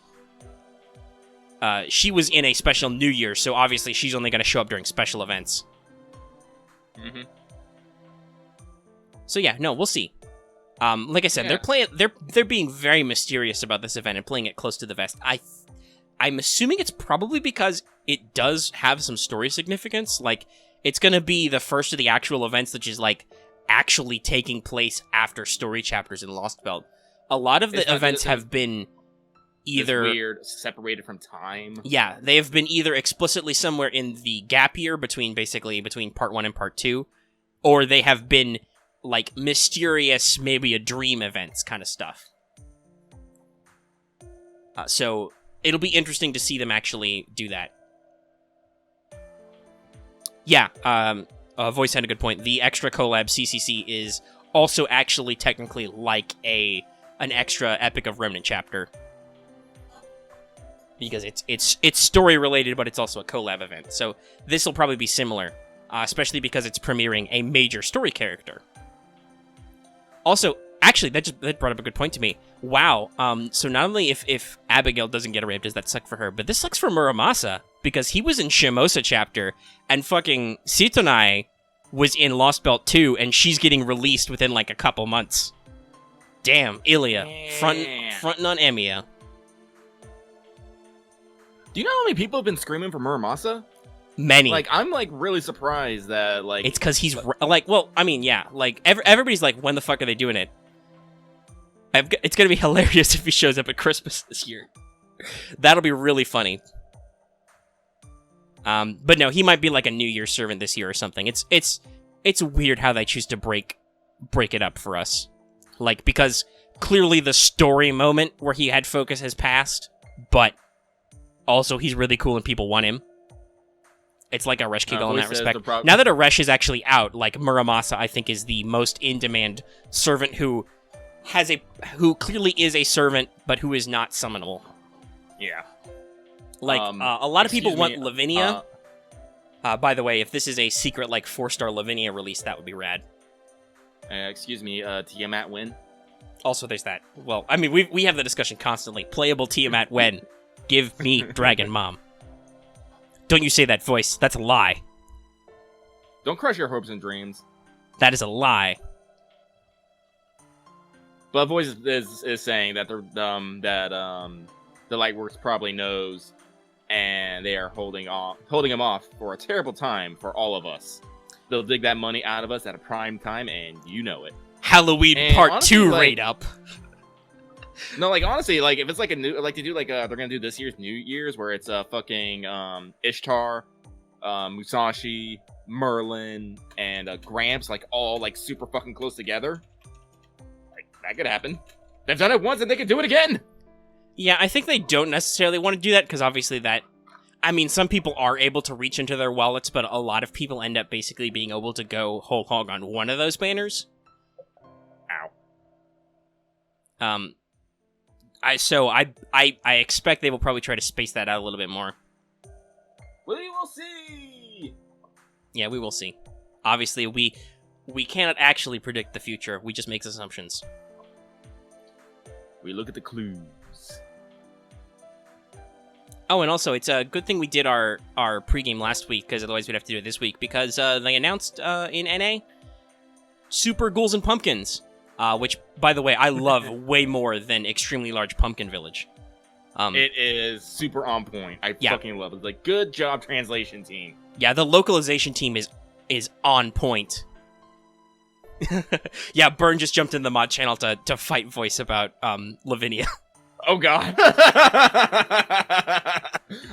Speaker 1: in a special New Year, so obviously she's only going to show up during special events.
Speaker 2: Mm-hmm.
Speaker 1: So yeah, no, we'll see. Like I said, they're being very mysterious about this event and playing it close to the vest. I'm assuming it's probably because it does have some story significance. Like, it's going to be the first of the actual events that is, like, actually taking place after story chapters in Lost Belt. A lot of the events have been either...
Speaker 2: weird, separated from time.
Speaker 1: Yeah, they have been either explicitly somewhere in the gap year between part 1 and part 2, or they have been, like, mysterious, maybe a dream events kind of stuff. So, it'll be interesting to see them actually do that. Yeah, Voice had a good point. The extra collab CCC is also actually technically like an extra Epic of Remnant chapter. Because it's story related, but it's also a collab event. So this will probably be similar, especially because it's premiering a major story character. Also, actually, that brought up a good point to me. Wow. So not only if Abigail doesn't get a raid, does that suck for her, but this sucks for Muramasa, because he was in Shimosa chapter, and fucking Sitonai was in Lost Belt 2, and she's getting released within like a couple months. Damn, Ilya, fronting on Emiya.
Speaker 2: Do you know how many people have been screaming for Muramasa?
Speaker 1: Many.
Speaker 2: Like, I'm, like, really surprised that, like...
Speaker 1: It's because he's, like, well, I mean, yeah, like, everybody's like, when the fuck are they doing it? It's gonna be hilarious if he shows up at Christmas this year. That'll be really funny. But no, he might be like a New Year servant this year or something. It's weird how they choose to break it up for us. Like, because clearly the story moment where he had focus has passed, but also he's really cool and people want him. It's like Arash Kegel in that respect. Now that Arash is actually out, like, Muramasa, I think, is the most in-demand servant who clearly is a servant, but who is not summonable.
Speaker 2: Yeah.
Speaker 1: Like, a lot of people want Lavinia. By the way, if this is a secret, like, 4-star Lavinia release, that would be rad.
Speaker 2: Excuse me, Tiamat Win?
Speaker 1: Also, there's that. Well, I mean, we have the discussion constantly. Playable Tiamat when? Give me Dragon Mom. Don't you say that, Voice. That's a lie.
Speaker 2: Don't crush your hopes and dreams.
Speaker 1: That is a lie.
Speaker 2: But Voice is saying that the Lightworks probably knows, and they are holding him off for a terrible time for all of us. They'll dig that money out of us at a prime time, and you know it.
Speaker 1: Halloween
Speaker 2: and
Speaker 1: Part
Speaker 2: honestly,
Speaker 1: 2
Speaker 2: like,
Speaker 1: raid up.
Speaker 2: No, like, honestly, like, if it's like a new, like, they do, like, they're gonna do this year's New Year's, where it's fucking Ishtar, Musashi, Merlin, and Gramps, like, all, like, super fucking close together. Like, that could happen. They've done it once, and they can do it again!
Speaker 1: Yeah, I think they don't necessarily want to do that, because obviously that... I mean, some people are able to reach into their wallets, but a lot of people end up basically being able to go whole hog on one of those banners.
Speaker 2: Ow.
Speaker 1: I expect they will probably try to space that out a little bit more.
Speaker 2: We will see!
Speaker 1: Yeah, we will see. Obviously, we cannot actually predict the future. We just make assumptions.
Speaker 2: We look at the clues.
Speaker 1: Oh, and also, it's a good thing we did our pregame last week, because otherwise we'd have to do it this week, because they announced in NA Super Ghouls and Pumpkins, which, by the way, I love way more than Extremely Large Pumpkin Village.
Speaker 2: It is super on point. I fucking love it. Like, good job, translation team.
Speaker 1: Yeah, the localization team is on point. Yeah, Burn just jumped in the mod channel to fight Voice about Lavinia.
Speaker 2: Oh god.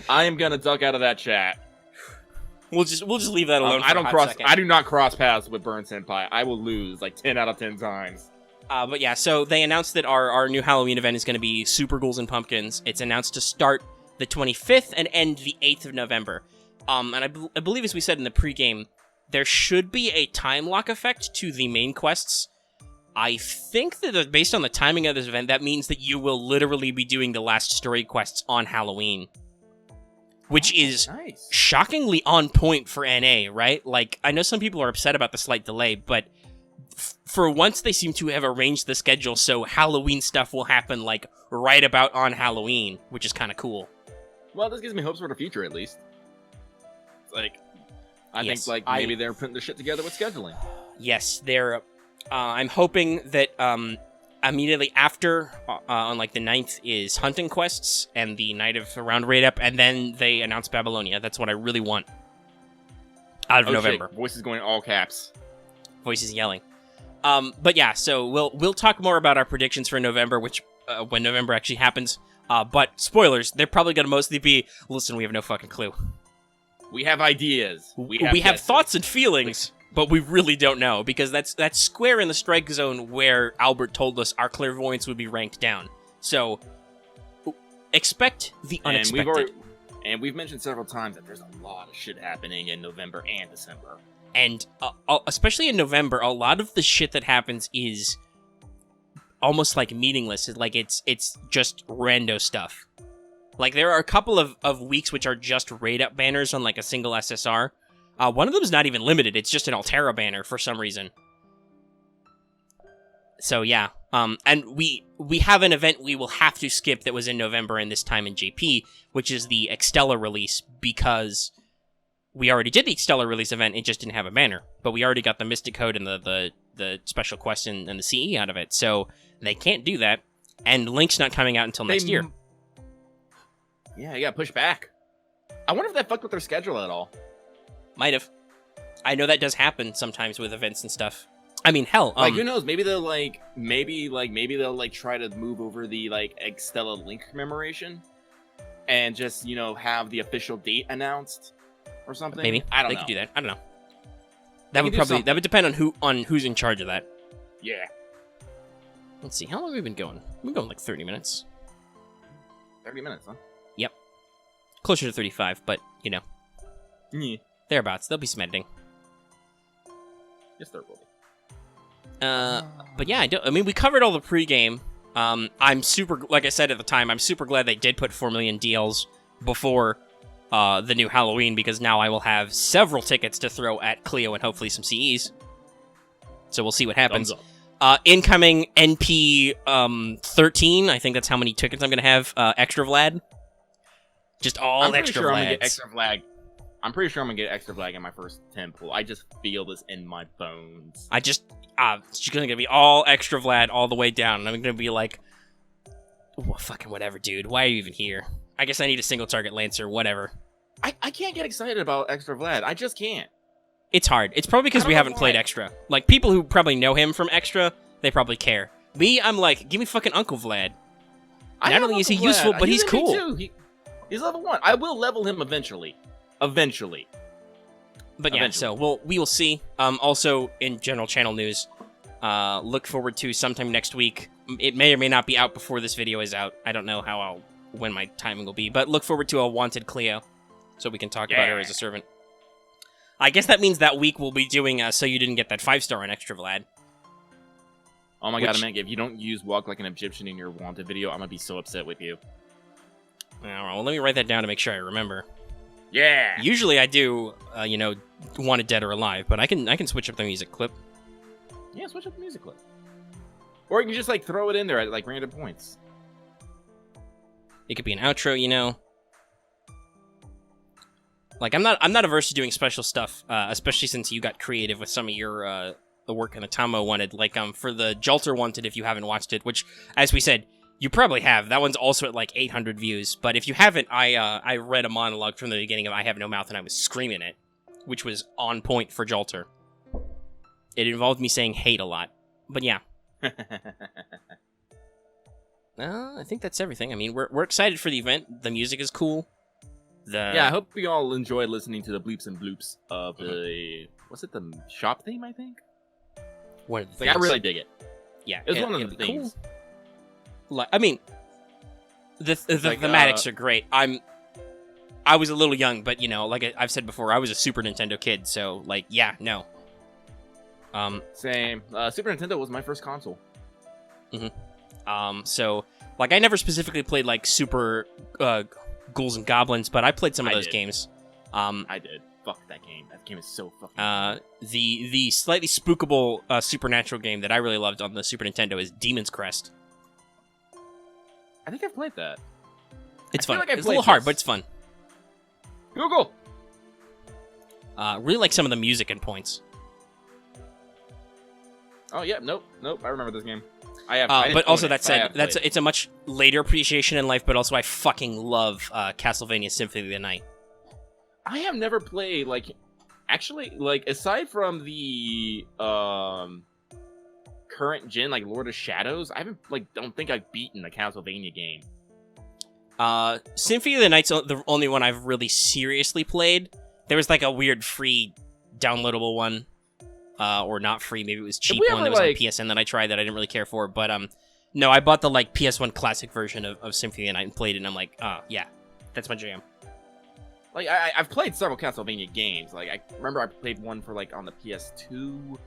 Speaker 2: I am gonna duck out of that chat.
Speaker 1: We'll just leave that alone.
Speaker 2: I do not cross paths with Burn Senpai. I will lose like 10 out of 10 times.
Speaker 1: But yeah, so they announced that our new Halloween event is going to be Super Ghouls and Pumpkins. It's announced to start the 25th and end the 8th of November. And I believe, as we said in the pregame, there should be a time lock effect to the main quests. I think that based on the timing of this event, that means that you will literally be doing the last story quests on Halloween. Which is
Speaker 2: nice.
Speaker 1: Shockingly on point for NA, right? Like, I know some people are upset about the slight delay, but for once they seem to have arranged the schedule so Halloween stuff will happen, like, right about on Halloween, which is kind of cool.
Speaker 2: Well, this gives me hopes for the future, at least. It's like, I
Speaker 1: Yes,
Speaker 2: think, like, maybe they're putting their shit together with scheduling.
Speaker 1: Yes, they're... I'm hoping that immediately after, on like the 9th, is hunting quests and the night of round raid up, and then they announce Babylonia. That's what I really want out of November.
Speaker 2: Shit. Voices going all caps.
Speaker 1: Voices yelling. But yeah, so we'll talk more about our predictions for November, which when November actually happens. But spoilers, they're probably gonna mostly be, listen, we have no fucking clue.
Speaker 2: We have ideas.
Speaker 1: We have thoughts and feelings. But we really don't know, because that's square in the strike zone where Albert told us our clairvoyance would be ranked down. So, expect the unexpected.
Speaker 2: And we've mentioned several times that there's a lot of shit happening in November and December.
Speaker 1: And especially in November, a lot of the shit that happens is almost like meaningless. It's just rando stuff. Like, there are a couple of weeks which are just raid-up banners on like a single SSR. One of them is not even limited. It's just an Altera banner for some reason. So yeah, and we have an event we will have to skip that was in November and this time in JP, which is the Extella release, because we already did the Extella release event. It just didn't have a banner, but we already got the Mystic Code and the special quest and the CE out of it. So they can't do that, and Link's not coming out until next year.
Speaker 2: Yeah, you got pushed back. I wonder if that fucked with their schedule at all.
Speaker 1: Might have. I know that does happen sometimes with events and stuff. I mean, hell,
Speaker 2: like, who knows? Maybe they'll maybe try to move over the Extella Link commemoration, and just have the official date announced or something.
Speaker 1: Maybe
Speaker 2: I don't know.
Speaker 1: They could do that. I don't know. That would depend on who's in charge of that.
Speaker 2: Yeah.
Speaker 1: Let's see. How long have we been going? We've been going like 30 minutes.
Speaker 2: 30 minutes, huh?
Speaker 1: Yep. Closer to 35, but
Speaker 2: Yeah.
Speaker 1: thereabouts. There'll be some editing.
Speaker 2: Yes, there will be.
Speaker 1: But yeah, I mean, we covered all the pregame. I'm super, like I said at the time, I'm super glad they did put 4 million DLs before the new Halloween, because now I will have several tickets to throw at Cleo and hopefully some CEs. So we'll see what happens. Incoming NP 13, I think that's how many tickets I'm going to have. Extra Vlad. Just all extra Vlads.
Speaker 2: I'm pretty sure I'm going to get extra Vlad in my first 10 pool. I just feel this in my bones.
Speaker 1: It's going to be all extra Vlad all the way down. And I'm going to be like, fucking whatever, dude. Why are you even here? I guess I need a single target Lancer, whatever.
Speaker 2: I can't get excited about extra Vlad. I just can't.
Speaker 1: It's hard. It's probably because we haven't played Extra. Like, people who probably know him from Extra, they probably care. Me, I'm like, give me fucking Uncle Vlad. Not only is he useful, but he's cool.
Speaker 2: He's level 1. I will level him eventually.
Speaker 1: But yeah, so we will see. Also, in general channel news, look forward to sometime next week. It may or may not be out before this video is out. I don't know when my timing will be, but look forward to a Wanted Cleo, so we can talk about her as a servant. I guess that means that week we'll be doing So You Didn't Get That 5-star on Extra Vlad.
Speaker 2: Oh my god, Amanda, if you don't use Walk Like an Egyptian in your Wanted video, I'm gonna be so upset with you.
Speaker 1: Alright, well, let me write that down to make sure I remember.
Speaker 2: Yeah!
Speaker 1: Usually I do, Wanted Dead or Alive, but I can switch up the music clip.
Speaker 2: Yeah, switch up the music clip. Or you can just, throw it in there at, random points.
Speaker 1: It could be an outro, Like, I'm not averse to doing special stuff, especially since you got creative with some of your, the work in the Tamo Wanted. Like, for the Jalter Wanted, if you haven't watched it, which, as we said, you probably have. That one's also at, 800 views. But if you haven't, I read a monologue from the beginning of I Have No Mouth, and I was screaming it, which was on point for Jalter. It involved me saying hate a lot. But yeah. I think that's everything. I mean, we're excited for the event. The music is cool.
Speaker 2: Yeah, I hope you all enjoyed listening to the bleeps and bloops of the... What's it, the shop theme, I think?
Speaker 1: One of the
Speaker 2: things. I really dig it.
Speaker 1: Yeah.
Speaker 2: It's one of the things.
Speaker 1: Cool. I mean, the thematics are great. I was a little young, but, like I've said before, I was a Super Nintendo kid, so, yeah, no.
Speaker 2: Same. Super Nintendo was my first console.
Speaker 1: So, like, I never specifically played, like, Super Ghouls and Goblins, but I played some of those games.
Speaker 2: I did. Fuck that game. That game is so fucking
Speaker 1: the slightly spookable supernatural game that I really loved on the Super Nintendo is Demon's Crest.
Speaker 2: I think I've played that.
Speaker 1: It's fun. It's a little hard, but it's fun.
Speaker 2: Google!
Speaker 1: Really like some of the music and points.
Speaker 2: Oh, yeah. Nope. I remember this game.
Speaker 1: But also, that said, it's a much later appreciation in life, but also I fucking love Castlevania Symphony of the Night.
Speaker 2: I have never played, like, actually, like, aside from the current gen, like Lord of Shadows, I haven't, like, don't think I've beaten a Castlevania game.
Speaker 1: Symphony of the Night's the only one I've really seriously played. There was, like, a weird free downloadable one. Or not free, maybe it was cheap one that was on PSN that I tried that I didn't really care for, but no, I bought the like PS1 classic version of Symphony of the Night and played it, and I'm like, yeah, that's my jam.
Speaker 2: Like, I've played several Castlevania games. Like, I remember I played one for, like, on the PS2.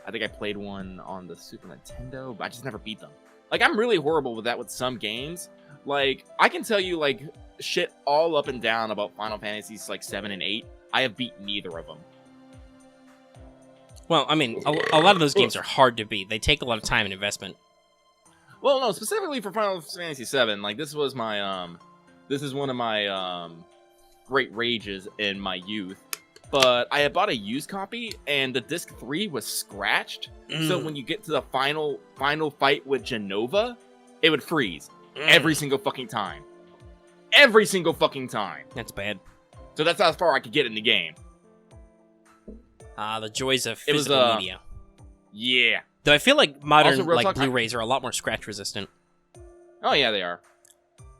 Speaker 2: I think I played one on the Super Nintendo, but I just never beat them. Like, I'm really horrible with that with some games. Like, I can tell you, like, shit all up and down about Final Fantasies, like, 7 and 8. I have beat neither of them.
Speaker 1: Well, I mean, a lot of those games are hard to beat. They take a lot of time and investment.
Speaker 2: Well, no, specifically for Final Fantasy VII, like, this was my, this is one of my, great rages in my youth. But I had bought a used copy, and the disc 3 was scratched. So when you get to the final fight with Genova, it would freeze. Every single fucking time. Every single fucking time.
Speaker 1: That's bad.
Speaker 2: So that's how far I could get in the game.
Speaker 1: The joys of physical media.
Speaker 2: Yeah.
Speaker 1: Though I feel like modern
Speaker 2: Also,
Speaker 1: like Blu-rays are a lot more scratch resistant.
Speaker 2: Oh yeah, they are.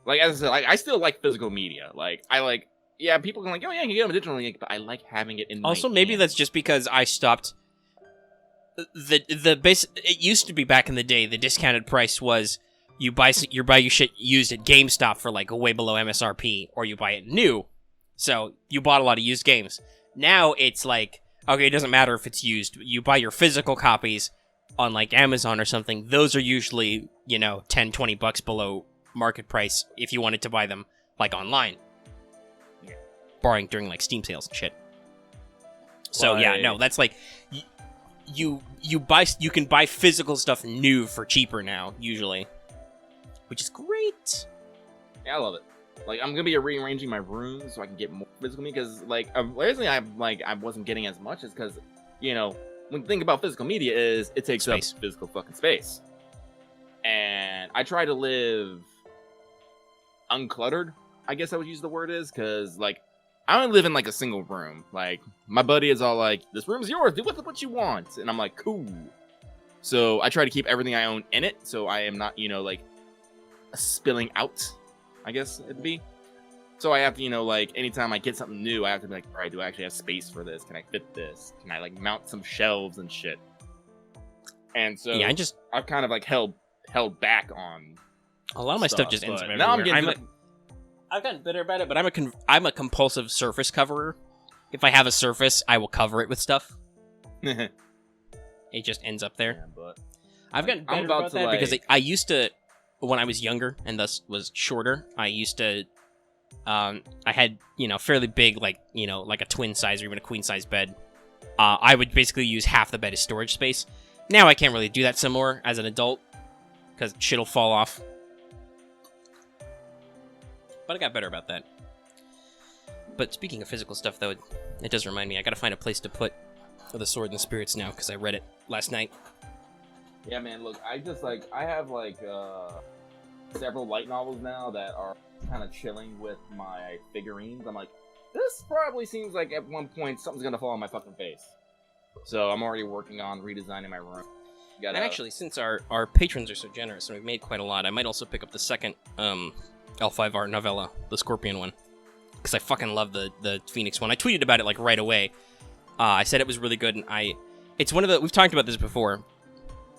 Speaker 2: Like, as I said, like, I still like physical media. Like, I like, yeah, people can like, oh yeah, you can get them digitally, but I like having it in my
Speaker 1: Also, maybe
Speaker 2: hand.
Speaker 1: that's just because I stopped. The base. It used to be back in the day. The discounted price was you buy your shit used at GameStop for like way below MSRP, or you buy it new. So you bought a lot of used games. Now it's like, okay, it doesn't matter if it's used. You buy your physical copies on like Amazon or something. Those are usually, you know, $10-20 below market price if you wanted to buy them like online. Yeah. Barring during like Steam sales and shit. So yeah, no, that's like you can buy physical stuff new for cheaper now usually, which is great.
Speaker 2: Yeah, I love it. Like, I'm gonna be rearranging my room so I can get more physical media, because, like, originally I wasn't getting as much, is because, you know, when you think about physical media is, it takes up physical fucking space. And I try to live uncluttered, I guess I would use the word is, because, like, I only live in, like, a single room. Like, my buddy is all like, this room's yours, do with it what you want. And I'm like, cool. So I try to keep everything I own in it, so I am not, you know, like, spilling out, I guess it'd be. So I have to, you know, like, anytime I get something new, I have to be like, all right, do I actually have space for this? Can I fit this? Can I, like, mount some shelves and shit? And so yeah, I've kind of, like, held back on
Speaker 1: a lot of my stuff just ends up
Speaker 2: now
Speaker 1: everywhere. I've gotten better about it, but I'm a compulsive surface coverer. If I have a surface, I will cover it with stuff. It just ends up there.
Speaker 2: Yeah, but
Speaker 1: I've gotten better about that because I used to, when I was younger and thus was shorter, I used to, I had, you know, fairly big, like, you know, like a twin size or even a queen size bed. I would basically use half the bed as storage space. Now I can't really do that some more as an adult because shit'll fall off. But I got better about that. But speaking of physical stuff, though, it does remind me, I gotta find a place to put The Sword and the Spirits now, because I read it last night.
Speaker 2: Yeah, man, look, I have, like, several light novels now that are kind of chilling with my figurines. I'm like, this probably seems like at one point something's gonna fall on my fucking face. So I'm already working on redesigning my room.
Speaker 1: And actually, since our patrons are so generous and we've made quite a lot, I might also pick up the second, L5R novella, the Scorpion one, because I fucking love the Phoenix one. I tweeted about it like right away. I said it was really good, and it's one of the, we've talked about this before,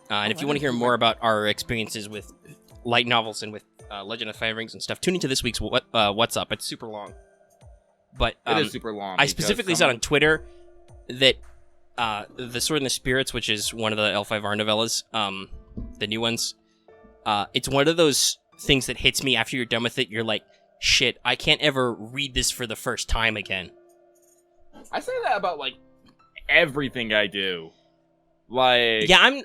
Speaker 1: and if you want to hear more about our experiences with light novels and with Legend of Five Rings and stuff, tune into this week's What's Up. It's super long, but
Speaker 2: it is super long.
Speaker 1: I specifically said on Twitter that The Sword and the Spirits, which is one of the L5R novellas, the new ones, it's one of those things that hits me after you're done with it. You're like, shit, I can't ever read this for the first time again.
Speaker 2: I say that about, like, everything I do. Like,
Speaker 1: yeah, I'm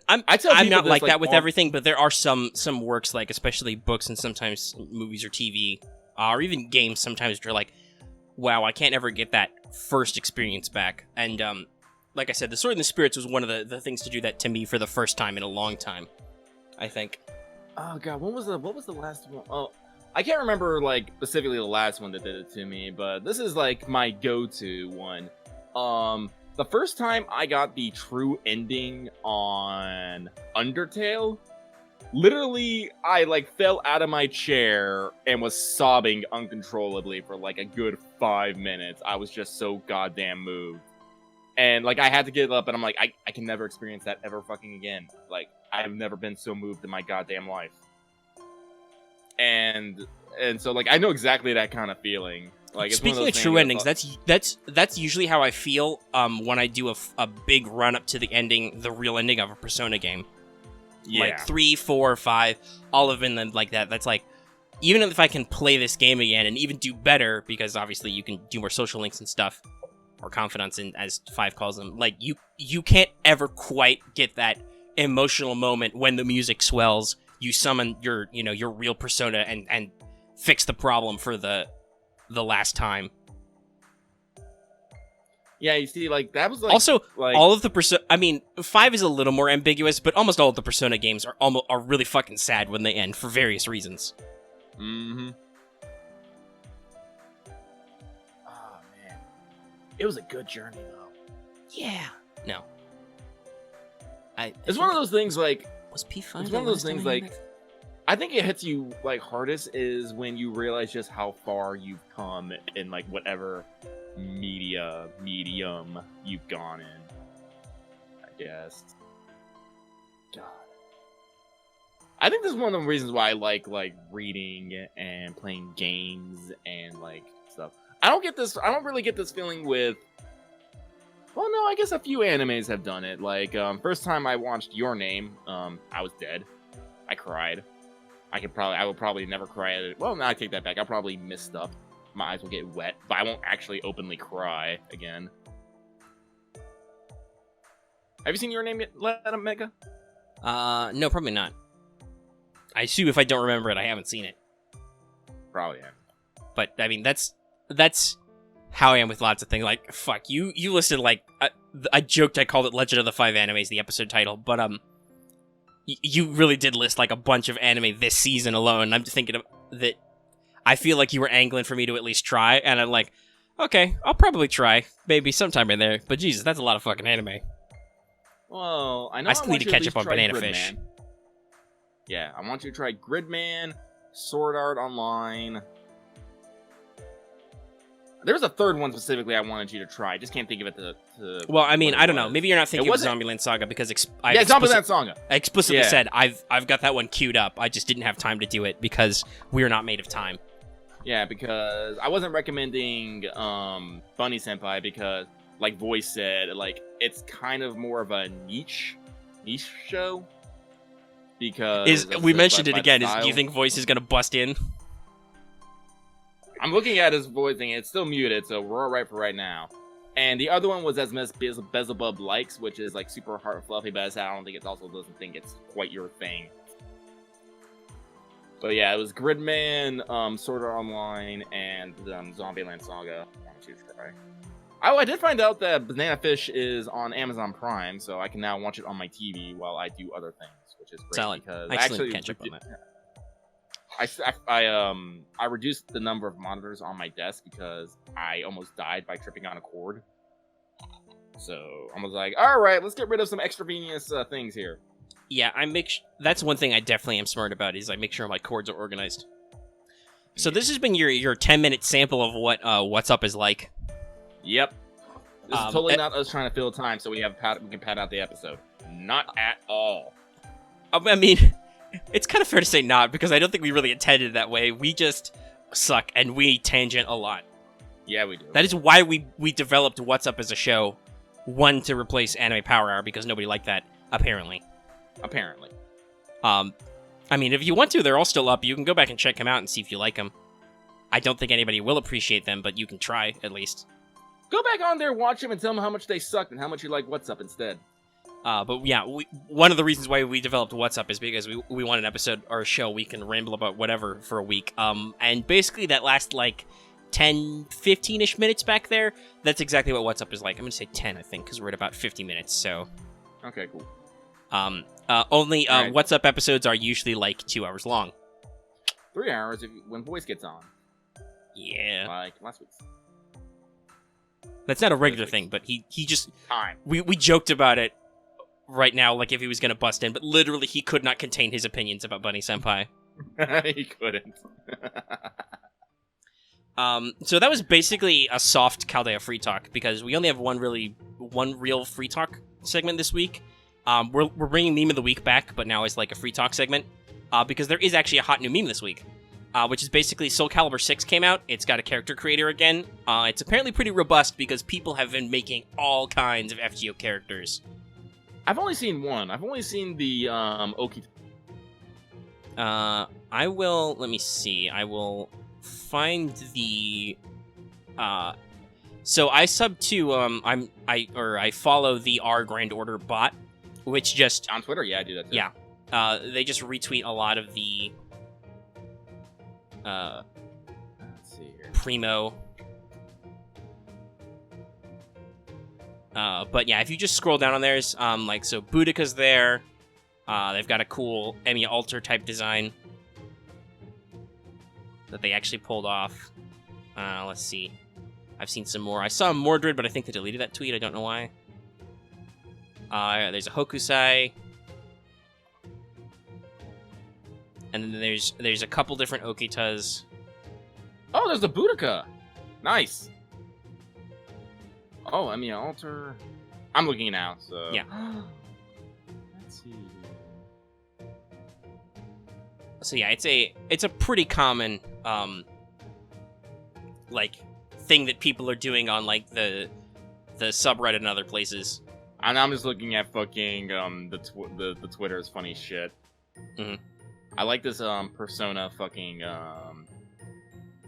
Speaker 1: not like that with
Speaker 2: all...
Speaker 1: everything, but there are some works, like especially books and sometimes movies or TV, or even games sometimes, you're like, wow, I can't ever get that first experience back. And like I said, The Sword and the Spirits was one of the things to do that to me for the first time in a long time, I think.
Speaker 2: Oh god, what was the last one? Oh, I can't remember like specifically the last one that did it to me, but this is like my go-to one. The first time I got the true ending on Undertale, literally I like fell out of my chair and was sobbing uncontrollably for like a good 5 minutes. I was just so goddamn moved. And like I had to get up and I'm like, I can never experience that ever fucking again. Like I've never been so moved in my goddamn life. And so like I know exactly that kind of feeling. Like, it's
Speaker 1: speaking of true endings, that's usually how I feel when I do a big run up to the ending, the real ending of a Persona game.
Speaker 2: Yeah.
Speaker 1: Like 3, 4, 5, all of them like that. That's like, even if I can play this game again and even do better, because obviously you can do more social links and stuff, or confidants, in, as 5 calls them. Like you can't ever quite get that emotional moment when the music swells. You summon your real persona and fix the problem for the last time.
Speaker 2: Yeah, you see, like, that was, like...
Speaker 1: Also,
Speaker 2: like...
Speaker 1: all of the Persona... I mean, 5 is a little more ambiguous, but almost all of the Persona games are really fucking sad when they end, for various reasons.
Speaker 2: Mm-hmm. Oh, man. It was a good journey, though.
Speaker 1: Yeah. No.
Speaker 2: It's one of those things, like...
Speaker 1: Was P5
Speaker 2: It's one of those things, like... I think it hits you, like, hardest is when you realize just how far you've come in, like, whatever medium you've gone in, I guess. God. I think this is one of the reasons why I like reading and playing games and, like, stuff. I don't really get this feeling with... Well, no, I guess a few animes have done it. Like, first time I watched Your Name, I was dead. I cried. I will probably never cry at it. Well, no, I take that back. I'll probably miss stuff. My eyes will get wet, but I won't actually openly cry again. Have you seen Your Name yet, Mega?
Speaker 1: No, probably not. I assume if I don't remember it, I haven't seen it.
Speaker 2: Probably haven't.
Speaker 1: But, I mean, that's how I am with lots of things. Like, fuck, you listed, like, I joked I called it Legend of the Five Animes, the episode title, but, you really did list, like, a bunch of anime this season alone. I'm just thinking that I feel like you were angling for me to at least try, and I'm like, okay, I'll probably try, maybe sometime in there. But Jesus, that's a lot of fucking anime.
Speaker 2: Well, I know
Speaker 1: I still need to catch up on Banana Fish.
Speaker 2: Yeah, I want you to try Gridman, Sword Art Online. There was a third one specifically I wanted you to try. I just can't think of it to
Speaker 1: well, I mean, I don't know. Maybe you're not thinking of Zombieland Saga because
Speaker 2: Zombieland Saga.
Speaker 1: I explicitly said I've got that one queued up. I just didn't have time to do it because we are not made of time.
Speaker 2: Yeah, because I wasn't recommending Bunny Senpai because, like Voice said, like it's kind of more of a niche show. Because
Speaker 1: we mentioned it again. Do you think Voice is gonna bust in?
Speaker 2: I'm looking at his voice thing. It's still muted, so we're all right for right now. And the other one was as Miss Beelzebub Likes, which is like super heart fluffy, but I don't think it also doesn't think it's quite your thing. But yeah, it was Gridman, Sword Art Online, and Zombieland Saga. I want you to try. Oh, I did find out that Banana Fish is on Amazon Prime, so I can now watch it on my TV while I do other things, which is great.
Speaker 1: Solid.
Speaker 2: Because
Speaker 1: I actually catch up on that.
Speaker 2: I reduced the number of monitors on my desk because I almost died by tripping on a cord. So I was like, all right, let's get rid of some extraneous things here.
Speaker 1: Yeah, that's one thing I definitely am smart about is I make sure my cords are organized. So this has been your 10-minute sample of what What's Up is like. Yep.
Speaker 2: This is totally not us trying to fill time so we can pad out the episode. Not at all.
Speaker 1: I mean, it's kind of fair to say not, because I don't think we really intended it that way. We just suck, and we tangent a lot.
Speaker 2: Yeah, we do.
Speaker 1: That is why we developed What's Up as a show, one to replace Anime Power Hour because nobody liked that, apparently.
Speaker 2: Apparently.
Speaker 1: I mean, if you want to, they're all still up. You can go back and check them out and see if you like them. I don't think anybody will appreciate them, but you can try, at least.
Speaker 2: Go back on there, watch them, and tell them how much they sucked and how much you like What's Up instead.
Speaker 1: But yeah, one of the reasons why we developed What's Up is because we want an episode or a show we can ramble about whatever for a week. And basically that last, 10, 15-ish minutes back there, that's exactly what What's Up is like. I'm going to say 10, I think, because we're at about 50 minutes, so...
Speaker 2: Okay, cool.
Speaker 1: Right. What's Up episodes are usually, 2 hours long.
Speaker 2: 3 hours when voice gets on.
Speaker 1: Yeah.
Speaker 2: Like last week's.
Speaker 1: That's not a regular thing, but he just...
Speaker 2: Time.
Speaker 1: We joked about it right now, like if he was going to bust in, but literally he could not contain his opinions about Bunny Senpai.
Speaker 2: He couldn't.
Speaker 1: So that was basically a soft Chaldea Free Talk, because we only have one real Free Talk segment this week. We're bringing Meme of the Week back, but now it's like a Free Talk segment, because there is actually a hot new meme this week, which is basically Soul Calibur 6 came out. It's got a character creator again. It's apparently pretty robust because people have been making all kinds of FGO characters.
Speaker 2: I've only seen one. I've only seen the Oki.
Speaker 1: Let me see. I will find the so I sub to I follow the R Grand Order bot, which just
Speaker 2: On Twitter, yeah, I do that too.
Speaker 1: Yeah. They just retweet a lot of the
Speaker 2: Let's see here.
Speaker 1: Primo. But yeah, if you just scroll down on theirs, so Boudica's there. They've got a cool Emi Alter type design that they actually pulled off. Let's see. I've seen some more. I saw Mordred, but I think they deleted that tweet. I don't know why. There's a Hokusai. And then there's a couple different Okitas.
Speaker 2: Oh, there's the Boudica. Nice. Oh, I mean, Alter. I'm looking now, so...
Speaker 1: Yeah.
Speaker 2: Let's see.
Speaker 1: So yeah, it's a pretty common, thing that people are doing on, the subreddit and other places.
Speaker 2: And I'm just looking at fucking, the Twitter's funny shit.
Speaker 1: Mm-hmm.
Speaker 2: I like this, Persona fucking,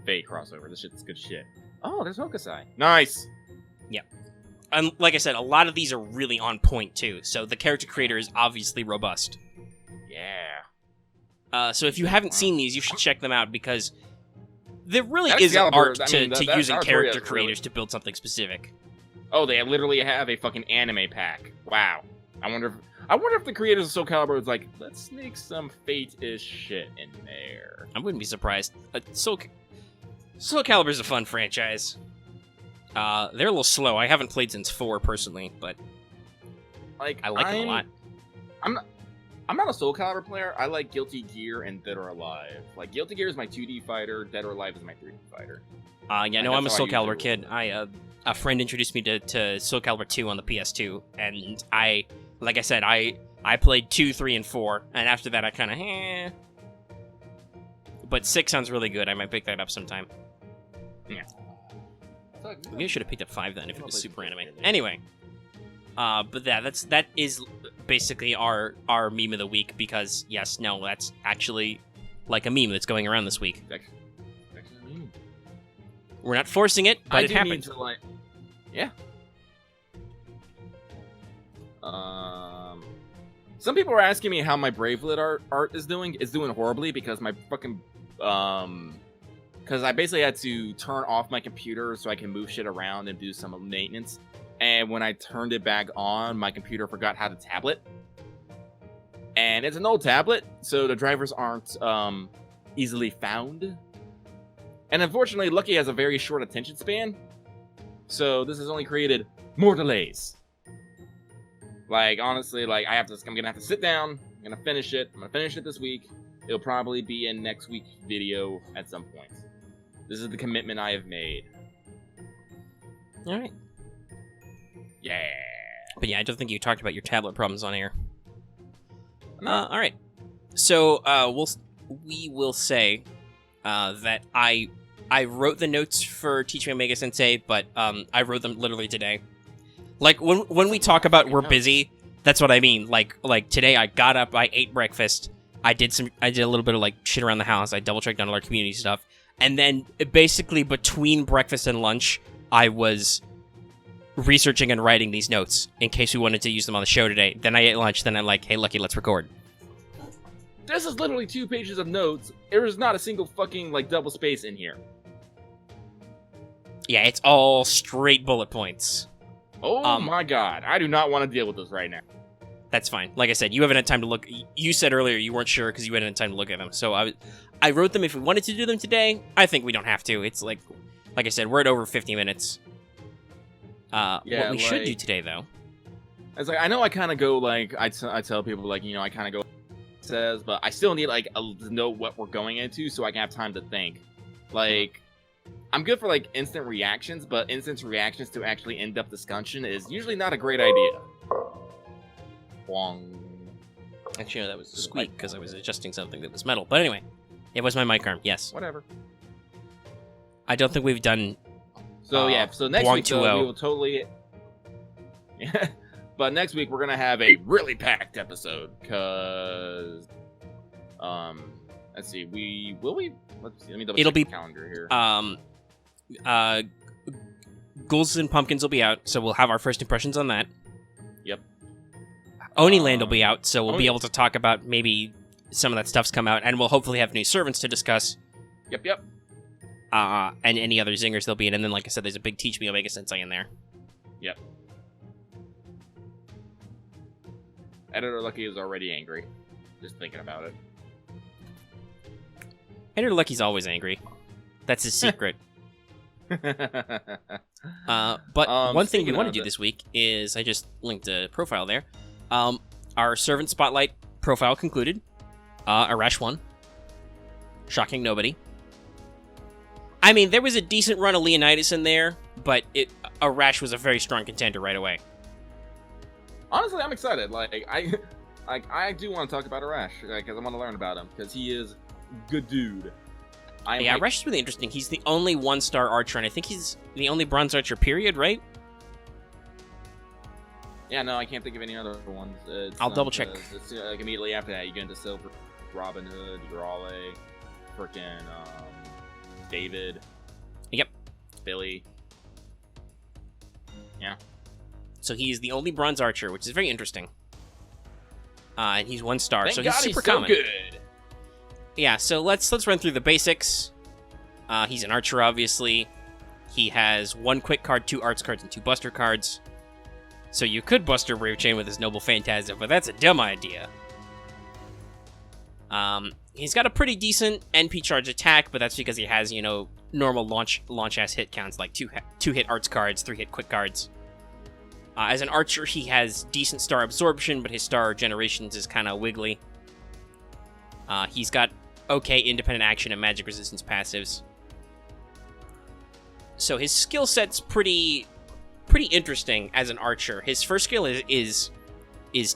Speaker 2: Fate crossover. This shit's good shit. Oh, there's Hokusai. Nice!
Speaker 1: Yeah. And like I said, a lot of these are really on point, too, so the character creator is obviously robust.
Speaker 2: Yeah.
Speaker 1: So if you haven't seen these, you should check them out, because there really
Speaker 2: That
Speaker 1: is an
Speaker 2: Excalibur,
Speaker 1: art
Speaker 2: I
Speaker 1: to
Speaker 2: mean, that
Speaker 1: using
Speaker 2: Artorias
Speaker 1: character
Speaker 2: really-
Speaker 1: creators to build something specific.
Speaker 2: Oh, they literally have a fucking anime pack. Wow. I wonder if the creators of Soul Calibur was like, let's sneak some Fate-ish shit in there.
Speaker 1: I wouldn't be surprised. Soul Calibur's a fun franchise. They're a little slow. I haven't played since 4, personally, but
Speaker 2: Like,
Speaker 1: I like them a lot.
Speaker 2: I'm not a Soul Calibur player. I like Guilty Gear and Dead or Alive. Like, Guilty Gear is my 2D fighter. Dead or Alive is my 3D fighter.
Speaker 1: Yeah, no, I'm a
Speaker 2: that's how
Speaker 1: Soul
Speaker 2: I
Speaker 1: Calibur
Speaker 2: usually
Speaker 1: kid. A friend introduced me to Soul Calibur 2 on the PS2, and like I said, I played 2, 3, and 4, and after that I kind of, But 6 sounds really good. I might pick that up sometime.
Speaker 2: Yeah.
Speaker 1: Maybe I should have picked up 5 then if it was super anime. Anyway, but that is basically our meme of the week, because yes, no, that's actually like a meme that's going around this week. We're not forcing it, but it happened.
Speaker 2: Yeah. Some people are asking me how my Bravelet art is doing. It's doing horribly because my fucking because I basically had to turn off my computer so I can move shit around and do some maintenance. And when I turned it back on, my computer forgot how to tablet. And it's an old tablet, so the drivers aren't easily found. And unfortunately, Lucky has a very short attention span. So this has only created more delays. Like, honestly, I'm gonna have to sit down, I'm gonna finish it this week. It'll probably be in next week's video at some point. This is the commitment I have made.
Speaker 1: Alright.
Speaker 2: Yeah.
Speaker 1: But yeah, I don't think you talked about your tablet problems on air. Alright. So, we will say that I wrote the notes for Teaching Omega Sensei, but I wrote them literally today. Like, when we talk about we're
Speaker 2: notes.
Speaker 1: busy, that's what I mean. Like today I got up, I ate breakfast, I did a little bit of, like, shit around the house, I double-checked on all our community stuff, and then basically between breakfast and lunch, I was researching and writing these notes in case we wanted to use them on the show today. Then I ate lunch, then I'm like, hey, Lucky, let's record.
Speaker 2: This is literally 2 pages of notes. There is not a single fucking, like, double space in here.
Speaker 1: Yeah, it's all straight bullet points.
Speaker 2: Oh my god, I do not want to deal with this right now.
Speaker 1: That's fine. Like I said, you haven't had time to look. You said earlier you weren't sure because you hadn't had time to look at them. So I wrote them if we wanted to do them today. I think we don't have to. It's like I said, we're at over 50 minutes. What we should do today, though.
Speaker 2: It's like, I know I kind of go, like, I tell people, like, you know, I kind of go, says, but I still need, like, to know what we're going into so I can have time to think. Like, I'm good for, like, instant reactions, but instant reactions to actually in-depth discussion is usually not a great idea. Wong.
Speaker 1: Actually, no, that was a squeak because I was adjusting something that was metal. But anyway, it was my mic arm, yes.
Speaker 2: Whatever.
Speaker 1: I don't think we've done...
Speaker 2: So, yeah, so next
Speaker 1: Boring
Speaker 2: week, though, we will totally... Yeah. But next week, we're going to have a really packed episode, because... Let's see, Let's see, let me double check the calendar here.
Speaker 1: Ghouls and Pumpkins will be out, so we'll have our first impressions on that.
Speaker 2: Yep.
Speaker 1: Oniland will be out, so we'll be able to talk about maybe some of that stuff's come out, and we'll hopefully have new servants to discuss.
Speaker 2: Yep.
Speaker 1: And any other zingers they'll be in, and then, like I said, there's a big Teach Me Omega Sensei in there.
Speaker 2: Yep. Editor Lucky is already angry, just thinking about it.
Speaker 1: Editor Lucky's always angry. That's his secret. But one thing we want to do this week is, I just linked a profile there. Our Servant Spotlight profile concluded. Arash won. Shocking nobody. I mean, there was a decent run of Leonidas in there, but Arash was a very strong contender right away.
Speaker 2: Honestly, I'm excited. I do want to talk about Arash, because I want to learn about him, because he is good dude.
Speaker 1: Arash is really interesting. He's the only 1-star archer, and I think he's the only bronze archer, period, right?
Speaker 2: Yeah, no, I can't think of any other ones.
Speaker 1: I'll double check.
Speaker 2: It's, like, immediately after that, you get into Silver, Robin Hood, Raleigh, frickin' David.
Speaker 1: Yep.
Speaker 2: Billy. Yeah.
Speaker 1: So he's the only bronze archer, which is very interesting. And he's 1 star,
Speaker 2: Thank
Speaker 1: so
Speaker 2: God
Speaker 1: he's super
Speaker 2: so
Speaker 1: common.
Speaker 2: Good.
Speaker 1: Yeah, so let's run through the basics. He's an archer, obviously. He has 1 quick card, 2 arts cards, and 2 buster cards. So you could buster Brave Chain with his Noble Phantasm, but that's a dumb idea. He's got a pretty decent NP charge attack, but that's because he has, you know, normal launch-ass hit counts, like 2 hit arts cards, 3 hit quick cards. As an archer, he has decent star absorption, but his star generations is kind of wiggly. He's got okay independent action and magic resistance passives. So his skill set's pretty interesting as an archer. His first skill is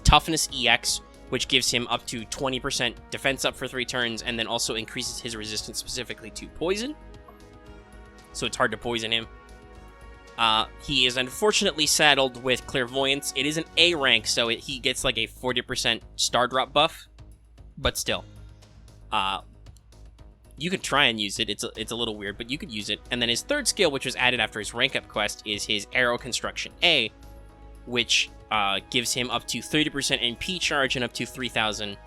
Speaker 1: Toughness EX, which gives him up to 20% defense up for 3 turns, and then also increases his resistance specifically to poison. So it's hard to poison him. He is unfortunately saddled with Clairvoyance. It is an A rank, so he gets like a 40% star drop buff, but still. You could try and use it. It's a little weird, but you could use it. And then his third skill, which was added after his rank up quest, is his Arrow Construction A, which gives him up to 30% NP charge and up to 3,000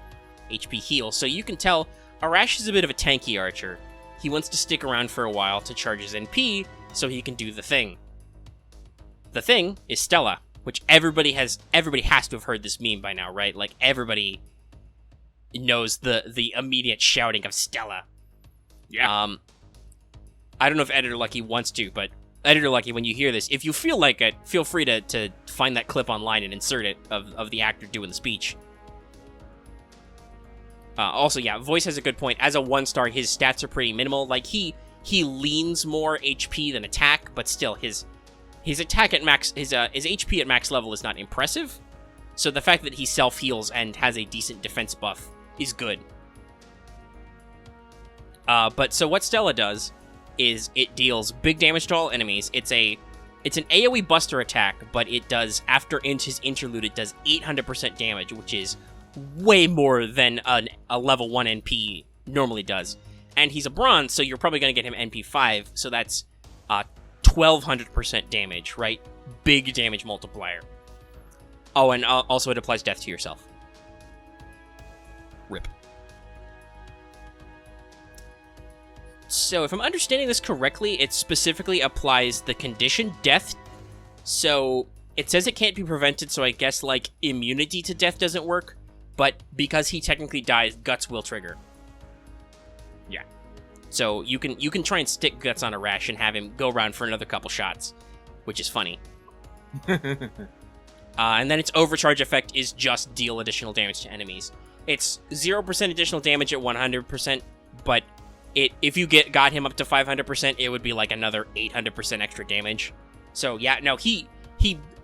Speaker 1: HP heal. So you can tell Arash is a bit of a tanky archer. He wants to stick around for a while to charge his NP so he can do the thing. The thing is Stella, which everybody has to have heard this meme by now, right? Like, everybody knows the immediate shouting of Stella.
Speaker 2: Yeah.
Speaker 1: I don't know if Editor Lucky wants to, but Editor Lucky, when you hear this, if you feel like it, feel free to find that clip online and insert it of the actor doing the speech. Also, yeah, Voice has a good point. As a 1-star, his stats are pretty minimal. Like, he leans more HP than attack, but still, his attack at max, his HP at max level is not impressive. So the fact that he self-heals and has a decent defense buff is good. But so what Stella does is it deals big damage to all enemies. It's a It's an AoE buster attack, but it does, after his interlude, it does 800% damage, which is way more than a level 1 NP normally does. And he's a bronze, so you're probably going to get him NP 5, so that's 1200% damage, right? Big damage multiplier. Oh, and also it applies death to yourself. Rip. So, if I'm understanding this correctly, it specifically applies the condition death. So, it says it can't be prevented, so I guess, like, immunity to death doesn't work. But because he technically dies, Guts will trigger. Yeah. So, you can try and stick Guts on Arash and have him go around for another couple shots, which is funny. And then its overcharge effect is just deal additional damage to enemies. It's 0% additional damage at 100%, but if you got him up to 500%, it would be like another 800% extra damage. So yeah, no, he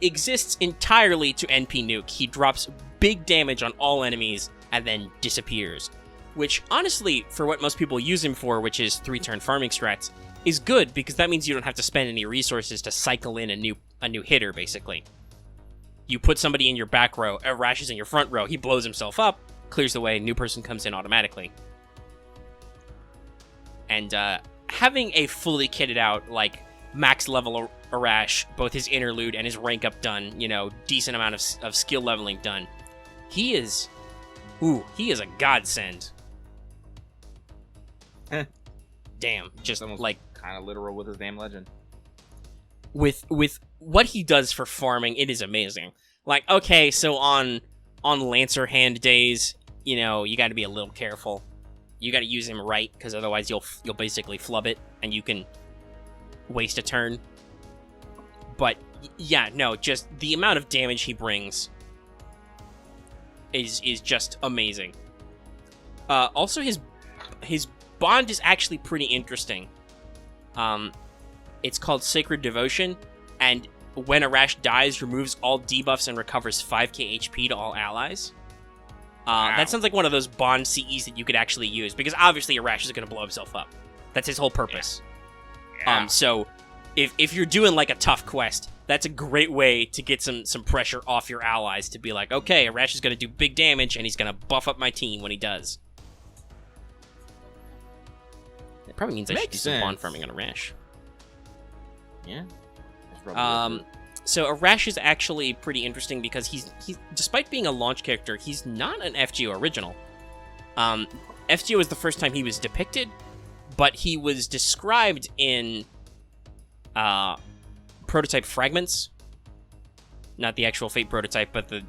Speaker 1: exists entirely to NP nuke. He drops big damage on all enemies and then disappears. Which, honestly, for what most people use him for, which is 3-turn farming strats, is good, because that means you don't have to spend any resources to cycle in a new hitter, basically. You put somebody in your back row, Arash is in your front row, he blows himself up, clears the way, new person comes in automatically. And having a fully kitted out, like, max level Arash, both his interlude and his rank up done, decent amount of skill leveling done, he is a godsend. Damn, just like
Speaker 2: kind of literal with his damn legend.
Speaker 1: With what he does for farming, it is amazing. Like, okay, so on Lancer hand days, you got to be a little careful. You got to use him right, because otherwise you'll basically flub it, and you can waste a turn. But yeah, no, just the amount of damage he brings is just amazing. Also, his bond is actually pretty interesting. It's called Sacred Devotion, and when Arash dies, removes all debuffs and recovers 5k HP to all allies. Wow. That sounds like one of those bond CEs that you could actually use, because obviously Arash is going to blow himself up. That's his whole purpose. Yeah. So if you're doing like a tough quest, that's a great way to get some pressure off your allies to be like, okay, Arash is going to do big damage, and he's going to buff up my team when he does. It probably means I should do some bond farming on Arash.
Speaker 2: Yeah.
Speaker 1: So Arash is actually pretty interesting because he's despite being a launch character, he's not an FGO original. FGO is the first time he was depicted, but he was described in prototype fragments. Not the actual Fate prototype, but the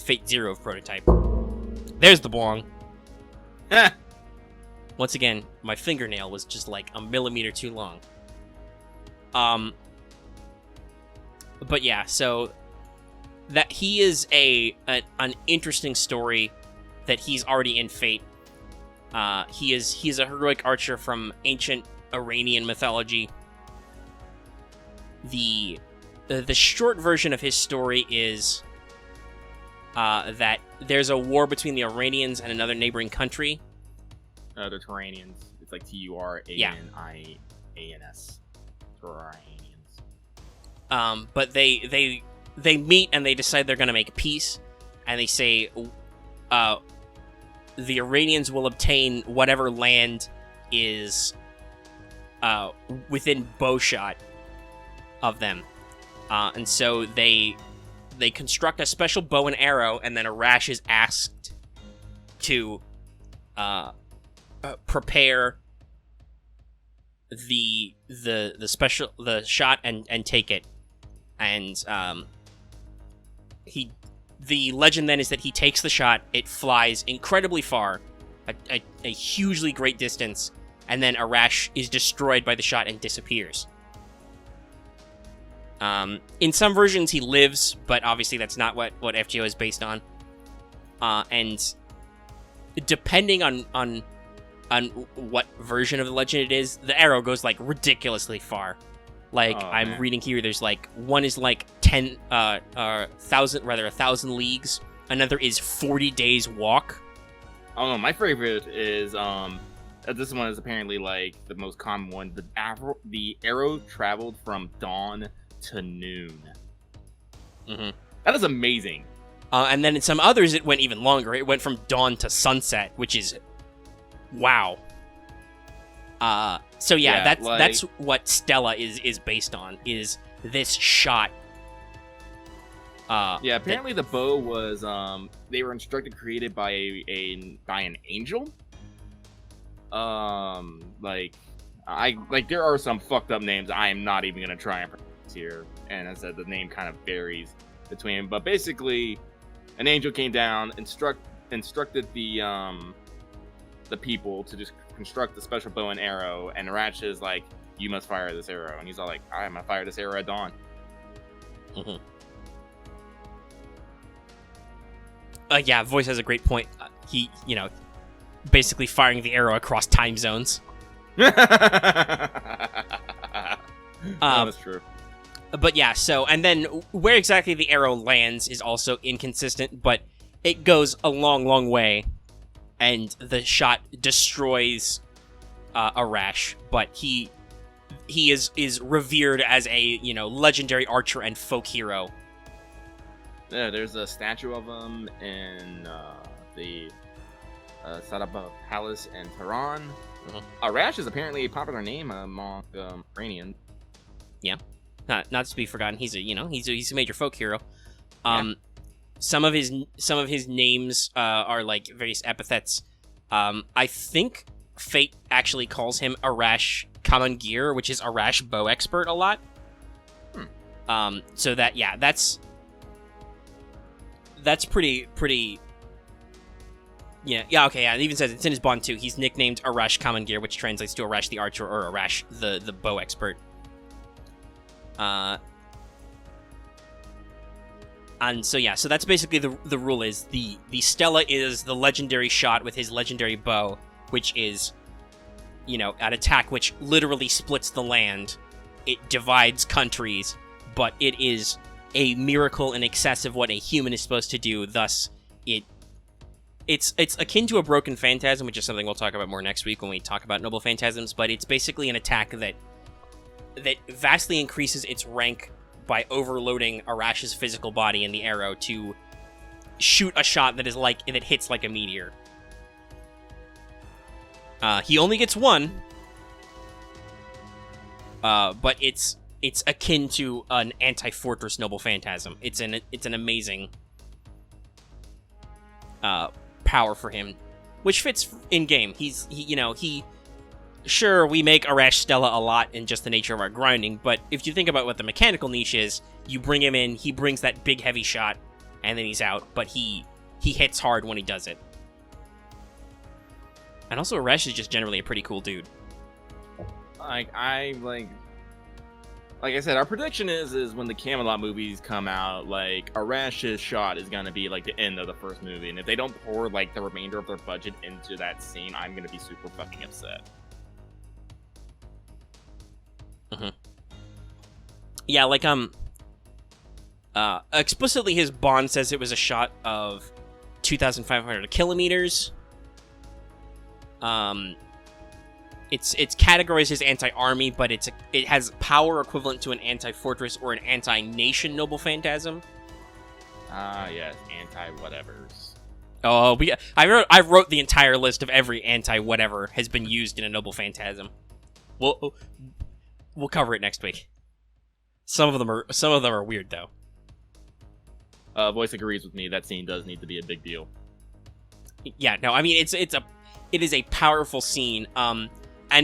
Speaker 1: Fate Zero prototype. There's the bong. Once again, my fingernail was just like a millimeter too long. But yeah, so that he is an interesting story that he's already in Fate. He's a heroic archer from ancient Iranian mythology. The short version of his story is that there's a war between the Iranians and another neighboring country.
Speaker 2: The Turanians. It's like Turanians. Turanians.
Speaker 1: But they meet and they decide they're gonna make peace, and they say, the Iranians will obtain whatever land is within bowshot of them, and so they construct a special bow and arrow, and then Arash is asked to prepare the shot and take it, and the legend then is that he takes the shot, it flies incredibly far, a hugely great distance, and then Arash is destroyed by the shot and disappears. In some versions he lives, but obviously that's not what FGO is based on. And depending on what version of the legend it is, the arrow goes like ridiculously far. Like, I'm reading here, there's like, one is like 1,000 leagues. Another is 40 days walk.
Speaker 2: Oh no, my favorite is, this one is apparently like the most common one. The arrow traveled from dawn to noon.
Speaker 1: Mm-hmm.
Speaker 2: That is amazing.
Speaker 1: And then in some others, it went even longer. It went from dawn to sunset, which is wow. So yeah, that's what Stella is based on. Is this shot?
Speaker 2: Yeah, apparently the bow was they were created by an angel. There are some fucked up names I am not even gonna try and pronounce here, and as I said, the name kind of varies between. But basically, an angel came down, instructed the people to just construct a special bow and arrow, and Arash is like, "You must fire this arrow," and he's all like, "I'm gonna fire this arrow at dawn."
Speaker 1: Mm-hmm. Yeah, Voice has a great point. He, basically firing the arrow across time zones.
Speaker 2: That's true.
Speaker 1: But yeah, so, and then where exactly the arrow lands is also inconsistent, but it goes a long, long way, and the shot destroys Arash, but he is revered as a, legendary archer and folk hero.
Speaker 2: Yeah, there's a statue of him in the Saraba Palace in Tehran.
Speaker 1: Mm-hmm.
Speaker 2: Arash is apparently a popular name among Iranians.
Speaker 1: Yeah, not to be forgotten. He's a major folk hero.
Speaker 2: Yeah.
Speaker 1: Some of his names are like various epithets. I think Fate actually calls him Arash Kamangir, which is Arash bow expert a lot. So that's pretty. Yeah, okay, yeah. It even says it's in his bond too. He's nicknamed Arash Kamangir, which translates to Arash the archer or Arash the bow expert. And so yeah, so that's basically the rule is the Stella is the legendary shot with his legendary bow, which is, an attack which literally splits the land. It divides countries, but it is a miracle in excess of what a human is supposed to do. Thus, it's akin to a broken phantasm, which is something we'll talk about more next week when we talk about noble phantasms. But it's basically an attack that vastly increases its rank by overloading Arash's physical body in the arrow to shoot a shot that hits like a meteor. He only gets one, but it's akin to an anti-fortress noble phantasm. It's an amazing power for him, which fits in game. Sure, we make Arash Stella a lot in just the nature of our grinding, but if you think about what the mechanical niche is, you bring him in, he brings that big heavy shot, and then he's out, but he hits hard when he does it. And also, Arash is just generally a pretty cool dude.
Speaker 2: Like I said, our prediction is when the Camelot movies come out, like, Arash's shot is gonna be like the end of the first movie, and if they don't pour like the remainder of their budget into that scene, I'm gonna be super fucking upset.
Speaker 1: Mm-hmm. Yeah, like explicitly his bond says it was a shot of 2,500 kilometers. It's categorized as anti-army, but it has power equivalent to an anti-fortress or an anti-nation noble phantasm.
Speaker 2: Yes, anti-whatevers.
Speaker 1: Oh, I wrote the entire list of every anti-whatever has been used in a noble phantasm. We'll cover it next week. Some of them are weird though.
Speaker 2: Voice agrees with me. That scene does need to be a big deal.
Speaker 1: Yeah, no, I mean it is a powerful scene. And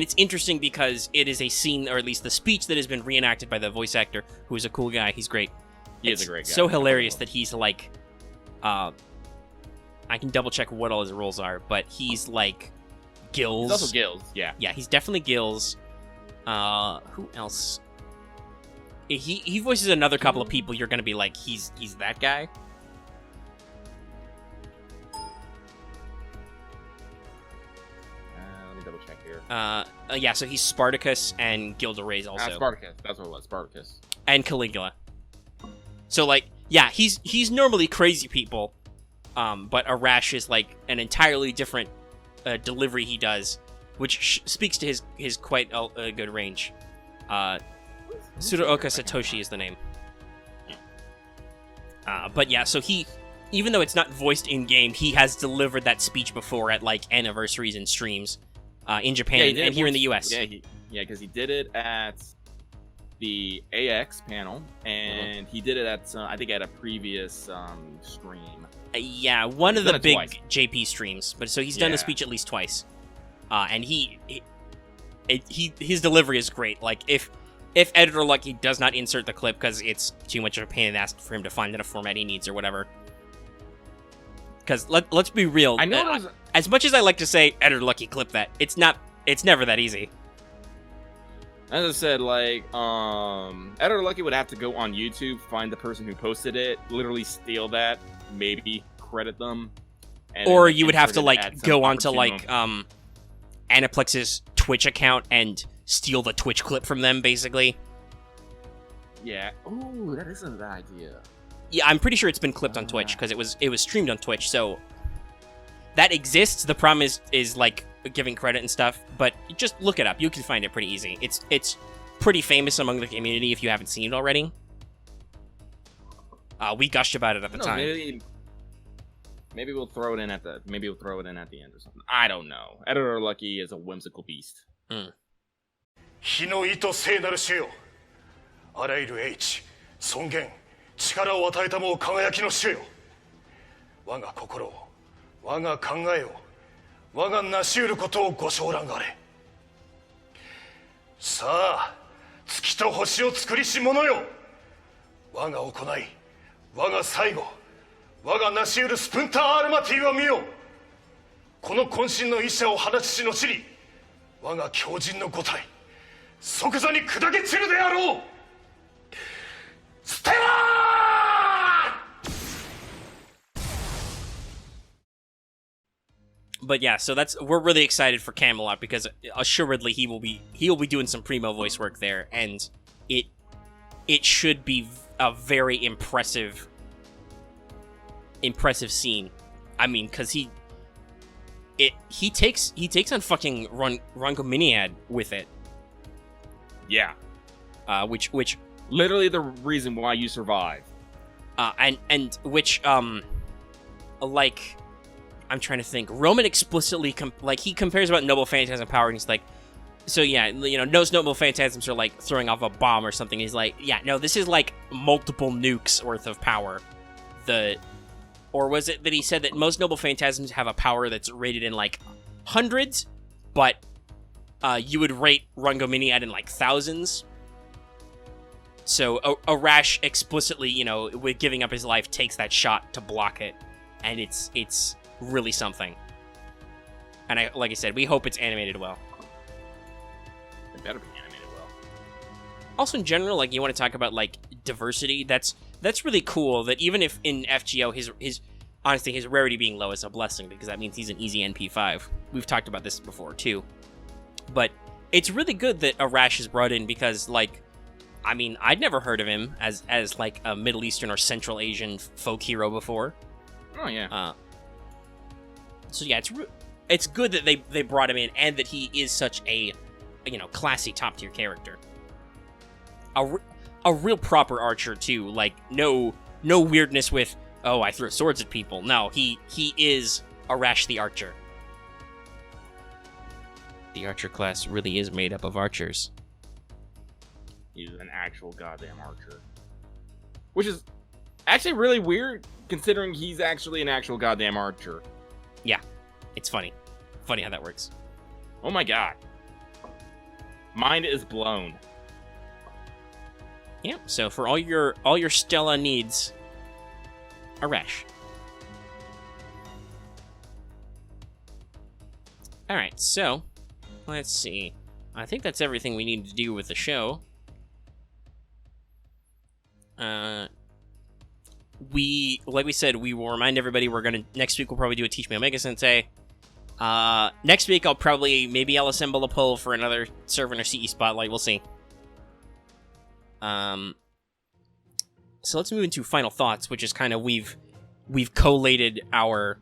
Speaker 1: it's interesting because it is a scene, or at least the speech, that has been reenacted by the voice actor, who is a cool guy. He's great.
Speaker 2: He is a great guy.
Speaker 1: So hilarious that he's like, I can double check what all his roles are, but he's like Gills.
Speaker 2: He's also Gills, yeah.
Speaker 1: Yeah, he's definitely Gills. Who else? He voices another couple of people. You're gonna be like, he's that guy. Yeah, so he's Spartacus and Gilderaz also.
Speaker 2: Spartacus, that's what it was, Spartacus.
Speaker 1: And Caligula. So, like, yeah, he's normally crazy people, but Arash is, like, an entirely different delivery he does, which speaks to his quite a good range. Tsuruoka Satoshi is the name. But yeah, so he, even though it's not voiced in-game, he has delivered that speech before at, like, anniversaries and streams in Japan and here in the US.
Speaker 2: Yeah, because he did it at the AX panel, and he did it at, I think, at a previous stream.
Speaker 1: Yeah, one of the big
Speaker 2: twice.
Speaker 1: JP streams. But so he's done the speech at least twice. And his delivery is great. Like, if Editor Lucky does not insert the clip because it's too much of a pain in the ass for him to find in a format he needs or whatever. Because let's be real.
Speaker 2: I know
Speaker 1: as much as I like to say Editor Lucky clip that, it's never that easy.
Speaker 2: As I said, like, Editor Lucky would have to go on YouTube, find the person who posted it, literally steal that, maybe credit them. And
Speaker 1: or
Speaker 2: then,
Speaker 1: you would have to, like, go onto, like,
Speaker 2: moment.
Speaker 1: Aniplex's Twitch account and steal the Twitch clip from them, basically.
Speaker 2: Yeah. Ooh, that isn't a bad idea.
Speaker 1: Yeah, I'm pretty sure it's been clipped on Twitch, because it was streamed on Twitch, so that exists. The problem is like, giving credit and stuff, but just look it up. You can find it pretty easy. It's pretty famous among the community if you haven't seen it already. We gushed about it at the time.
Speaker 2: Maybe we'll throw it in at the end or something. I don't know. Editor Lucky is a whimsical beast.
Speaker 4: 日の意と聖なる主よ、あらゆる英知、尊厳、力を与えたもう輝きの主よ、我が心を、我が考えを、我が成し得ることをご承覧あれ。さあ、月と星を作りし者よ、我が行い、我が最後、我が成し得るスプンターアルマティを見よ。この渾身の医者を放ちしのちに、我が強靭の五体、即座に砕け散るであろう。ステラ
Speaker 1: But yeah, so we're really excited for Camelot because assuredly he will be doing some primo voice work there, and it should be a very impressive scene. I mean, because he takes on fucking Rangominiad with it.
Speaker 2: Yeah.
Speaker 1: Which
Speaker 2: literally the reason why you survive.
Speaker 1: And which like, I'm trying to think. Roman explicitly he compares about Noble Phantasm power, and he's like, so yeah, you know, most Noble Phantasms are like throwing off a bomb or something. He's like, yeah, no, this is like multiple nukes worth of power. Or was it that he said that most Noble Phantasms have a power that's rated in like hundreds, but you would rate Rangominiad in like thousands? So Arash explicitly, you know, with giving up his life, takes that shot to block it, and it's really something. And like I said, we hope it's animated well.
Speaker 2: It better be animated well.
Speaker 1: Also, in general, like, you want to talk about like diversity. That's really cool. That even if in FGO his honestly his rarity being low is a blessing, because that means he's an easy NP5. We've talked about this before too. But it's really good that Arash is brought in because, like, I mean, I'd never heard of him as like a Middle Eastern or Central Asian folk hero before.
Speaker 2: Oh yeah.
Speaker 1: So yeah, it's good that they brought him in, and that he is such a, you know, classy top tier character. A real proper archer too. Like, no weirdness with, oh, I throw swords at people. No, he is Arash the Archer. The archer class really is made up of archers.
Speaker 2: He's an actual goddamn archer. Which is actually really weird, considering he's actually an actual goddamn archer.
Speaker 1: Yeah, it's funny. Funny how that works.
Speaker 2: Oh my god. Mind is blown.
Speaker 1: Yeah, so for all your Stella needs, Arash. Alright, so let's see. I think that's everything we need to do with the show. Like we said, we will remind everybody next week we'll probably do a Teach Me Omega Sensei. Next week I'll assemble a poll for another server in our CE Spotlight. We'll see. So let's move into final thoughts, which is kind of we've collated some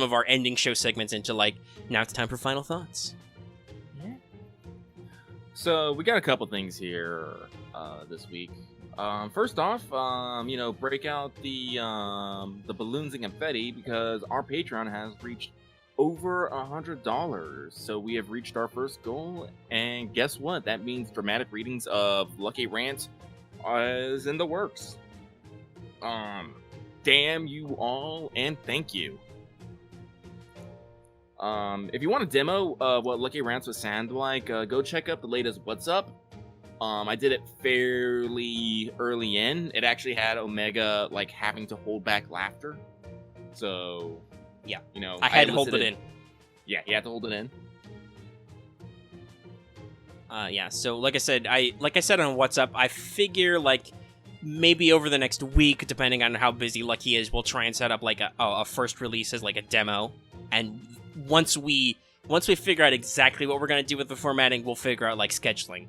Speaker 1: of our ending show segments into, like, now it's time for final thoughts.
Speaker 2: So we got a couple things here this week. First off, break out the balloons and confetti because our Patreon has reached over $100. So we have reached our first goal, and guess what? That means dramatic readings of Lucky Rant is in the works. Damn you all, and thank you. If you want a demo of what Lucky Rants would sound like, go check out the latest What's Up. I did it fairly early in. It actually had Omega like having to hold back laughter. So
Speaker 1: yeah,
Speaker 2: I
Speaker 1: had to hold it in.
Speaker 2: Yeah, you had to hold it in.
Speaker 1: Yeah. So like I said on What's Up, I figure like maybe over the next week, depending on how busy Lucky is, we'll try and set up like a first release as like a demo, and once we figure out exactly what we're gonna do with the formatting, we'll figure out like scheduling.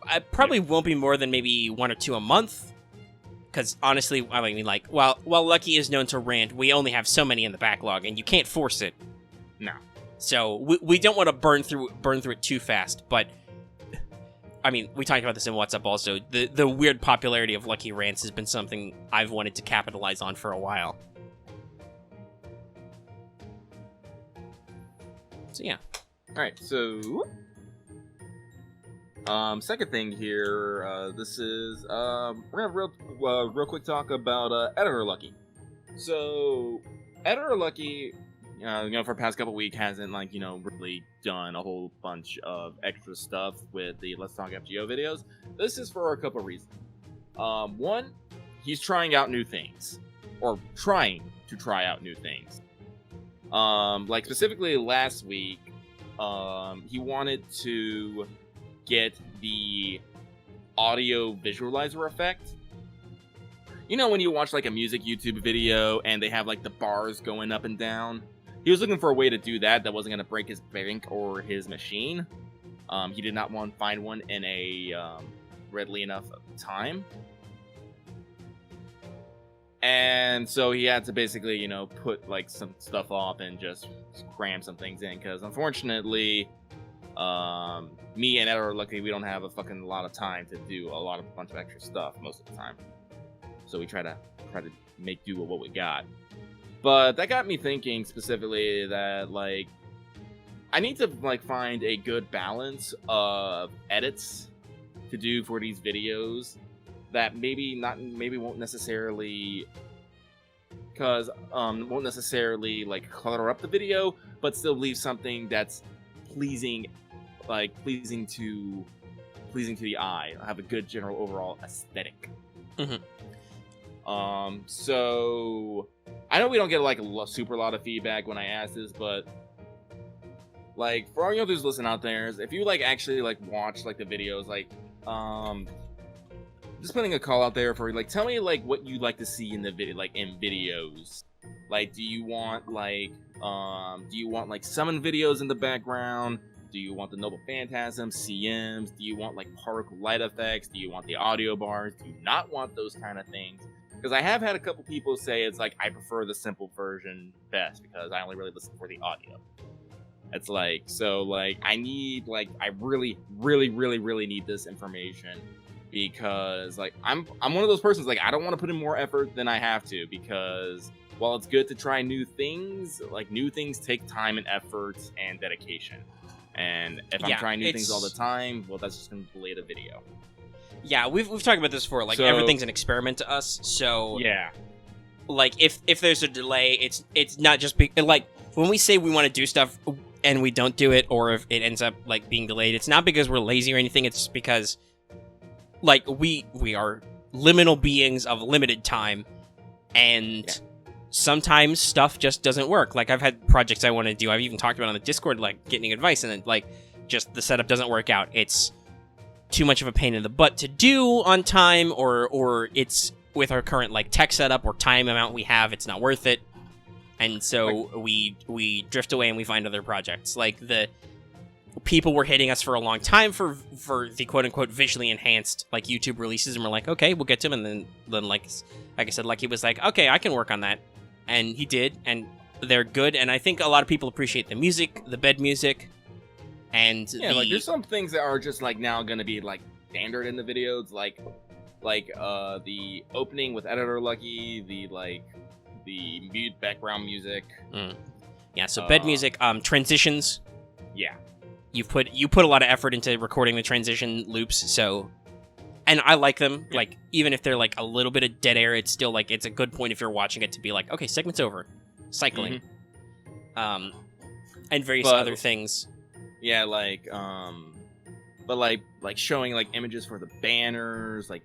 Speaker 1: I probably won't be more than maybe 1 or 2 a month, because honestly, I mean, like, while Lucky is known to rant, we only have so many in the backlog, and you can't force it.
Speaker 2: No.
Speaker 1: So we don't want to burn through it too fast. But I mean, we talked about this in What's Up also. The weird popularity of Lucky Rants has been something I've wanted to capitalize on for a while. So yeah.
Speaker 2: All right. So. Second thing here, this is, we're gonna have real quick talk about, Editor Lucky. So, Editor Lucky, for the past couple weeks hasn't, like, really done a whole bunch of extra stuff with the Let's Talk FGO videos. This is for a couple reasons. One, he's trying out new things. Or trying to try out new things. Like, specifically last week, he wanted to get the audio visualizer effect. When you watch like a music YouTube video and they have like the bars going up and down? He was looking for a way to do that wasn't going to break his bank or his machine. He did not want to find one in a readily enough time. And so he had to basically, put like some stuff off and just cram some things in, because unfortunately, me and Ed are lucky we don't have a fucking lot of time to do a bunch of extra stuff most of the time. So we try to make do with what we got. But that got me thinking specifically that like I need to like find a good balance of edits to do for these videos that maybe won't necessarily like clutter up the video, but still leave something that's pleasing to the eye. Have a good general overall aesthetic.
Speaker 1: Mm-hmm.
Speaker 2: So I know we don't get like a super lot of feedback when I ask this, but like for all you who's listening out there, if you like actually like watch like the videos, like just putting a call out there for like tell me like what you'd like to see in the video, like in videos. Like do you want like summon videos in the background? Do you want the Noble Phantasm, CMs? Do you want like particle light effects? Do you want the audio bars? Do you not want those kind of things? Because I have had a couple people say it's like I prefer the simple version best because I only really listen for the audio. It's like so like I need like I really need this information because like I'm one of those persons like I don't want to put in more effort than I have to, because while it's good to try new things, like new things take time and effort and dedication. And if I'm trying new things all the time, well, that's just going to delay the video.
Speaker 1: Yeah, we've talked about this before. Like, everything's an experiment to us. So,
Speaker 2: yeah.
Speaker 1: Like, if there's a delay, it's not just... like, when we say we want to do stuff and we don't do it, or if it ends up, like, being delayed, it's not because we're lazy or anything. It's because, like, we are liminal beings of limited time. And... yeah. Sometimes stuff just doesn't work. Like, I've had projects I want to do. I've even talked about on the Discord, like, getting advice, and then, like, just the setup doesn't work out. It's too much of a pain in the butt to do on time, or it's with our current, like, tech setup or time amount we have, it's not worth it. And so we drift away and we find other projects. Like, the people were hitting us for a long time for the quote-unquote visually enhanced, like, YouTube releases, and we're like, okay, we'll get to them, and then like I said, Lucky was like, okay, I can work on that. And he did, and they're good, and I think a lot of people appreciate the music, the bed music. And
Speaker 2: yeah, like there's some things that are just like now gonna be like standard in the videos, like the opening with Editor Lucky, the mute background music.
Speaker 1: Yeah, so bed music, transitions.
Speaker 2: Yeah.
Speaker 1: You put a lot of effort into recording the transition loops, so, and I like them.
Speaker 2: Yeah.
Speaker 1: Like, even if they're like a little bit of dead air, it's still like it's a good point if you're watching it to be like, okay, segment's over, cycling, and various other things.
Speaker 2: Yeah, like but like showing like images for the banners, like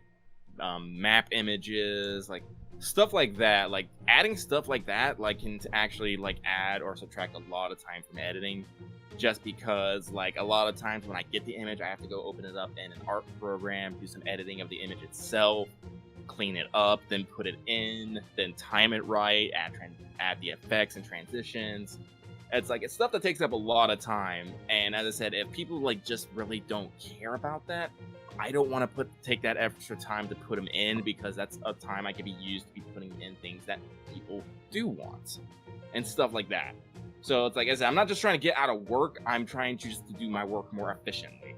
Speaker 2: map images, like stuff like that. Like adding stuff like that, like can actually like add or subtract a lot of time from editing. Just because, like, a lot of times when I get the image, I have to go open it up in an art program, do some editing of the image itself, clean it up, then put it in, then time it right, add the effects and transitions. It's stuff that takes up a lot of time. And as I said, if people like just really don't care about that, I don't want to take that extra time to put them in, because that's a time I could be used to be putting in things that people do want and stuff like that. So it's like I said, I'm not just trying to get out of work. I'm trying to just do my work more efficiently.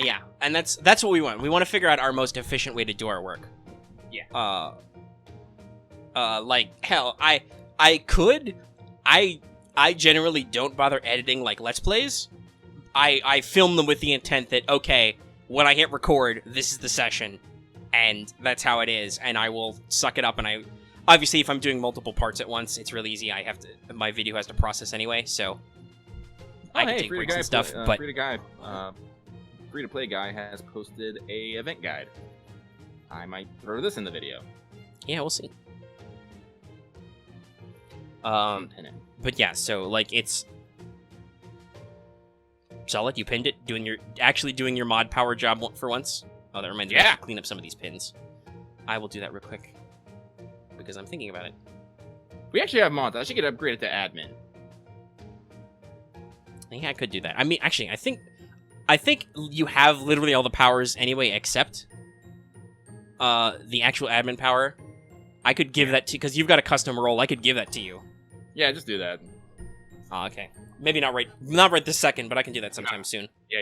Speaker 1: Yeah, and that's what we want. We want to figure out our most efficient way to do our work.
Speaker 2: Yeah.
Speaker 1: Like hell, I generally don't bother editing like Let's Plays. I film them with the intent that, okay, when I hit record, this is the session, and that's how it is, and I will suck it up, and obviously, if I'm doing multiple parts at once, it's real easy. My video has to process anyway, so I can take breaks and stuff. But
Speaker 2: free to play guy has posted a event guide. I might throw this in the video.
Speaker 1: Yeah, we'll see. But yeah, so like it's solid. You pinned it, actually doing your mod power job for once. Oh, that reminds me. I have to clean up some of these pins. I will do that real quick, because I'm thinking about it.
Speaker 2: We actually have mods. I should get upgraded to admin.
Speaker 1: Yeah, I could do that. I mean, actually, I think you have literally all the powers anyway, except the actual admin power. I could give that to, because you've got a custom role. I could give that to you.
Speaker 2: Yeah, just do that.
Speaker 1: Oh, okay. Maybe not right this second, but I can do that sometime soon.
Speaker 2: Yeah.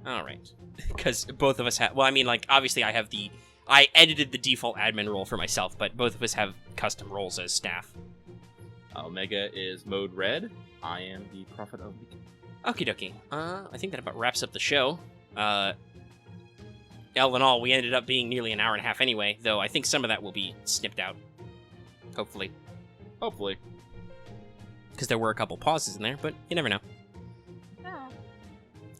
Speaker 1: All right. Because both of us have. Well, I mean, like, obviously, I edited the default admin role for myself, but both of us have custom roles as staff.
Speaker 2: Omega is mode red. I am the prophet of the...
Speaker 1: Okie dokie. I think that about wraps up the show. All in all, we ended up being nearly an hour and a half anyway, though I think some of that will be snipped out. Hopefully. Because there were a couple pauses in there, but you never know.
Speaker 3: Oh.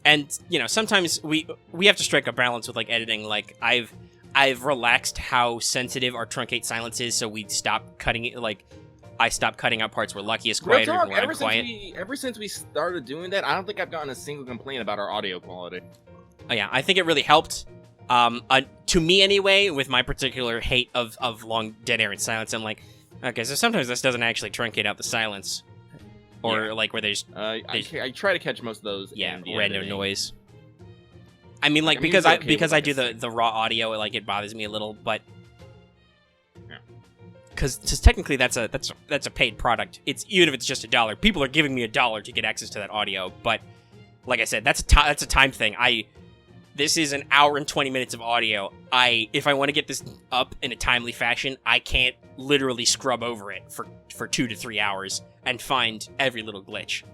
Speaker 1: And, you know, sometimes we have to strike a balance with, like, editing. Like, I've relaxed how sensitive our truncate silence is, so we stop cutting it, like... I stopped cutting out parts where Lucky is quiet or when I'm quiet.
Speaker 2: Ever since we started doing that, I don't think I've gotten a single complaint about our audio quality.
Speaker 1: Oh yeah, I think it really helped. To me anyway, with my particular hate of long dead air and silence, I'm like, okay, so sometimes this doesn't actually truncate out the silence. Or like where there's...
Speaker 2: I try to catch most of those.
Speaker 1: Yeah,
Speaker 2: in the
Speaker 1: random
Speaker 2: editing.
Speaker 1: noise. I mean, like, because I do the raw audio, like, it bothers me a little, but... Because technically that's a paid product. It's even if it's just $1, people are giving me $1 to get access to that audio. But like I said, that's a time thing. This is an hour and 20 minutes of audio. If I want to get this up in a timely fashion, I can't literally scrub over it for 2 to 3 hours and find every little glitch.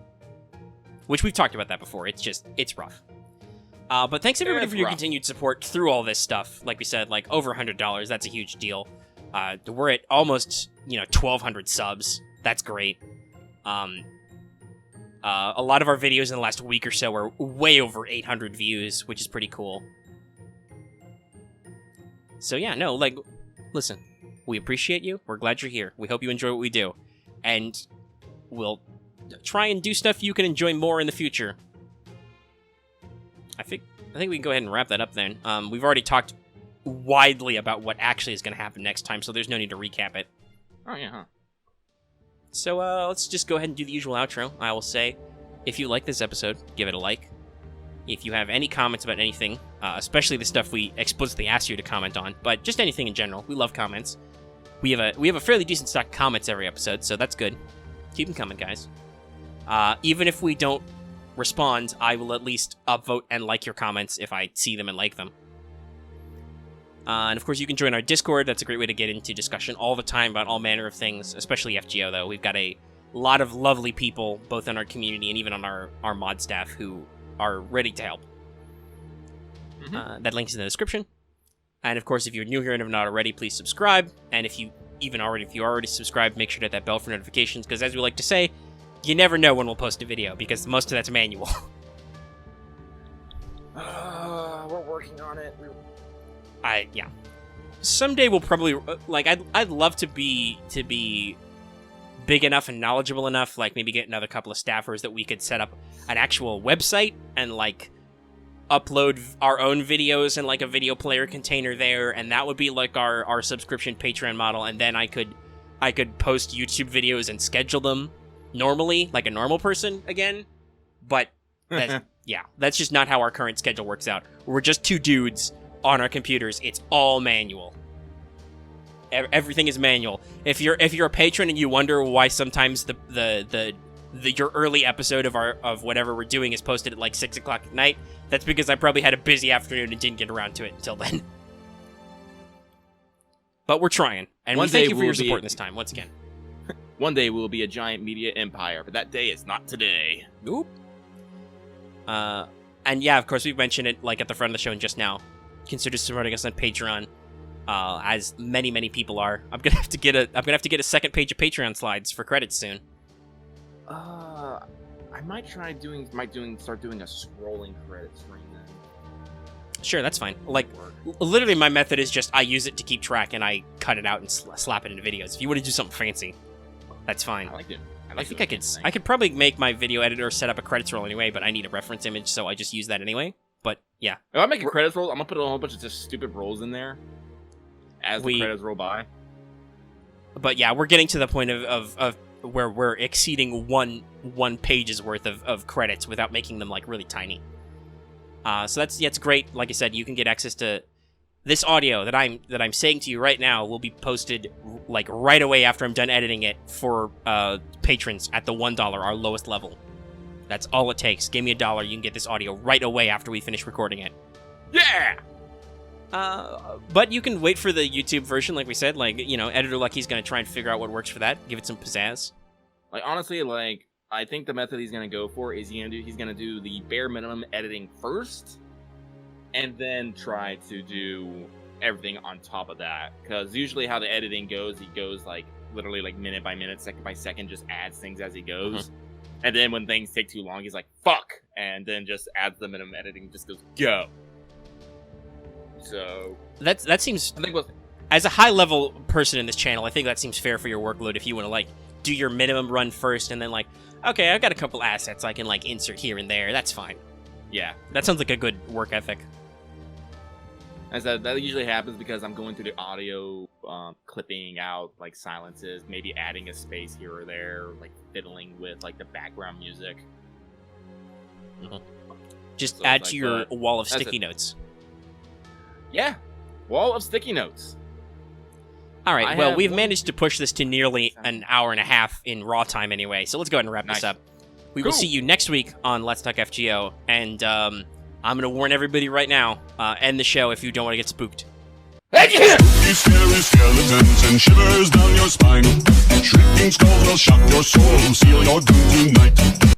Speaker 1: Which we've talked about that before. It's rough. But thanks everybody for your continued support through all this stuff. Like we said, like over $100. That's a huge deal. We're at almost, 1,200 subs. That's great. A lot of our videos in the last week or so are way over 800 views, which is pretty cool. So yeah, no, like, listen, we appreciate you. We're glad you're here. We hope you enjoy what we do. And we'll try and do stuff you can enjoy more in the future. I think we can go ahead and wrap that up then. We've already talked widely about what actually is going to happen next time, so there's no need to recap it.
Speaker 2: Oh, yeah, huh?
Speaker 1: So, let's just go ahead and do the usual outro. I will say, if you like this episode, give it a like. If you have any comments about anything, especially the stuff we explicitly asked you to comment on, but just anything in general, we love comments. We have a fairly decent stock of comments every episode, so that's good. Keep them coming, guys. Even if we don't respond, I will at least upvote and like your comments if I see them and like them. And of course, you can join our Discord. That's a great way to get into discussion all the time about all manner of things, especially FGO, though. We've got a lot of lovely people, both in our community and even on our mod staff, who are ready to help. That link's in the description. And of course, if you're new here and have not already, please subscribe. And if you already subscribed, make sure to hit that bell for notifications, because as we like to say, you never know when we'll post a video, because most of that's manual.
Speaker 2: We're working on it.
Speaker 1: Yeah. Someday we'll probably, like, I'd love to be big enough and knowledgeable enough, like, maybe get another couple of staffers that we could set up an actual website and, like, upload our own videos in, like, a video player container there, and that would be, like, our subscription Patreon model, and then I could post YouTube videos and schedule them normally, like a normal person again, but that's just not how our current schedule works out. We're just two dudes on our computers. It's all manual. Everything is manual. If you're a patron and you wonder why sometimes your early episode of whatever we're doing is posted at like 6 o'clock at night, that's because I probably had a busy afternoon and didn't get around to it until then. But we're trying, and we thank you for your support this time once again.
Speaker 2: One day we'll be a giant media empire, but that day is not today.
Speaker 1: Nope. And yeah, of course, we've mentioned it like at the front of the show and just now. Consider supporting us on Patreon, as many people are. I'm gonna have to get a second page of Patreon slides for credits soon.
Speaker 2: I might start doing a scrolling credit screen then.
Speaker 1: Sure, that's fine. Like, literally, my method is just I use it to keep track and I cut it out and slap it into videos. If you want to do something fancy, that's fine. I think I could probably make my video editor set up a credits roll anyway, but I need a reference image, so I just use that anyway. But yeah,
Speaker 2: if I make a credits roll, I'm gonna put a whole bunch of just stupid rolls in there as the credits roll by.
Speaker 1: But yeah, we're getting to the point of where we're exceeding one page's worth of credits without making them like really tiny. So it's great. Like I said, you can get access to this audio that I'm saying to you right now will be posted like right away after I'm done editing it for patrons at the $1, our lowest level. That's all it takes. Give me $1, you can get this audio right away after we finish recording it.
Speaker 2: Yeah!
Speaker 1: But you can wait for the YouTube version, like we said. Like, you know, Editor Lucky's going to try and figure out what works for that. Give it some pizzazz.
Speaker 2: Like, honestly, like, I think the method he's going to go for is he's going to do the bare minimum editing first, and then try to do everything on top of that. Because usually how the editing goes, he goes, like, literally, like, minute by minute, second by second, just adds things as he goes. Mm-hmm. And then when things take too long, he's like, fuck! And then just adds the minimum editing, just goes, go! So... That
Speaker 1: seems... As a high-level person in this channel, I think that seems fair for your workload if you want to, like, do your minimum run first, and then, like, okay, I've got a couple assets I can, like, insert here and there. That's fine. Yeah, that sounds like a good work ethic.
Speaker 2: As that usually happens because I'm going through the audio, clipping out, like, silences, maybe adding a space here or there, like, fiddling with, like, the background music.
Speaker 1: Mm-hmm. Just add to your wall of sticky notes.
Speaker 2: Yeah, wall of sticky notes.
Speaker 1: All right, well, we've managed to push this to nearly an hour and a half in raw time anyway, so let's go ahead and wrap this up. We will see you next week on Let's Talk FGO, and I'm going to warn everybody right now, end the show if you don't want to get spooked.
Speaker 5: These scary skeletons and shivers down your spine. Shrieking skulls will shock your soul, seal your doom tonight.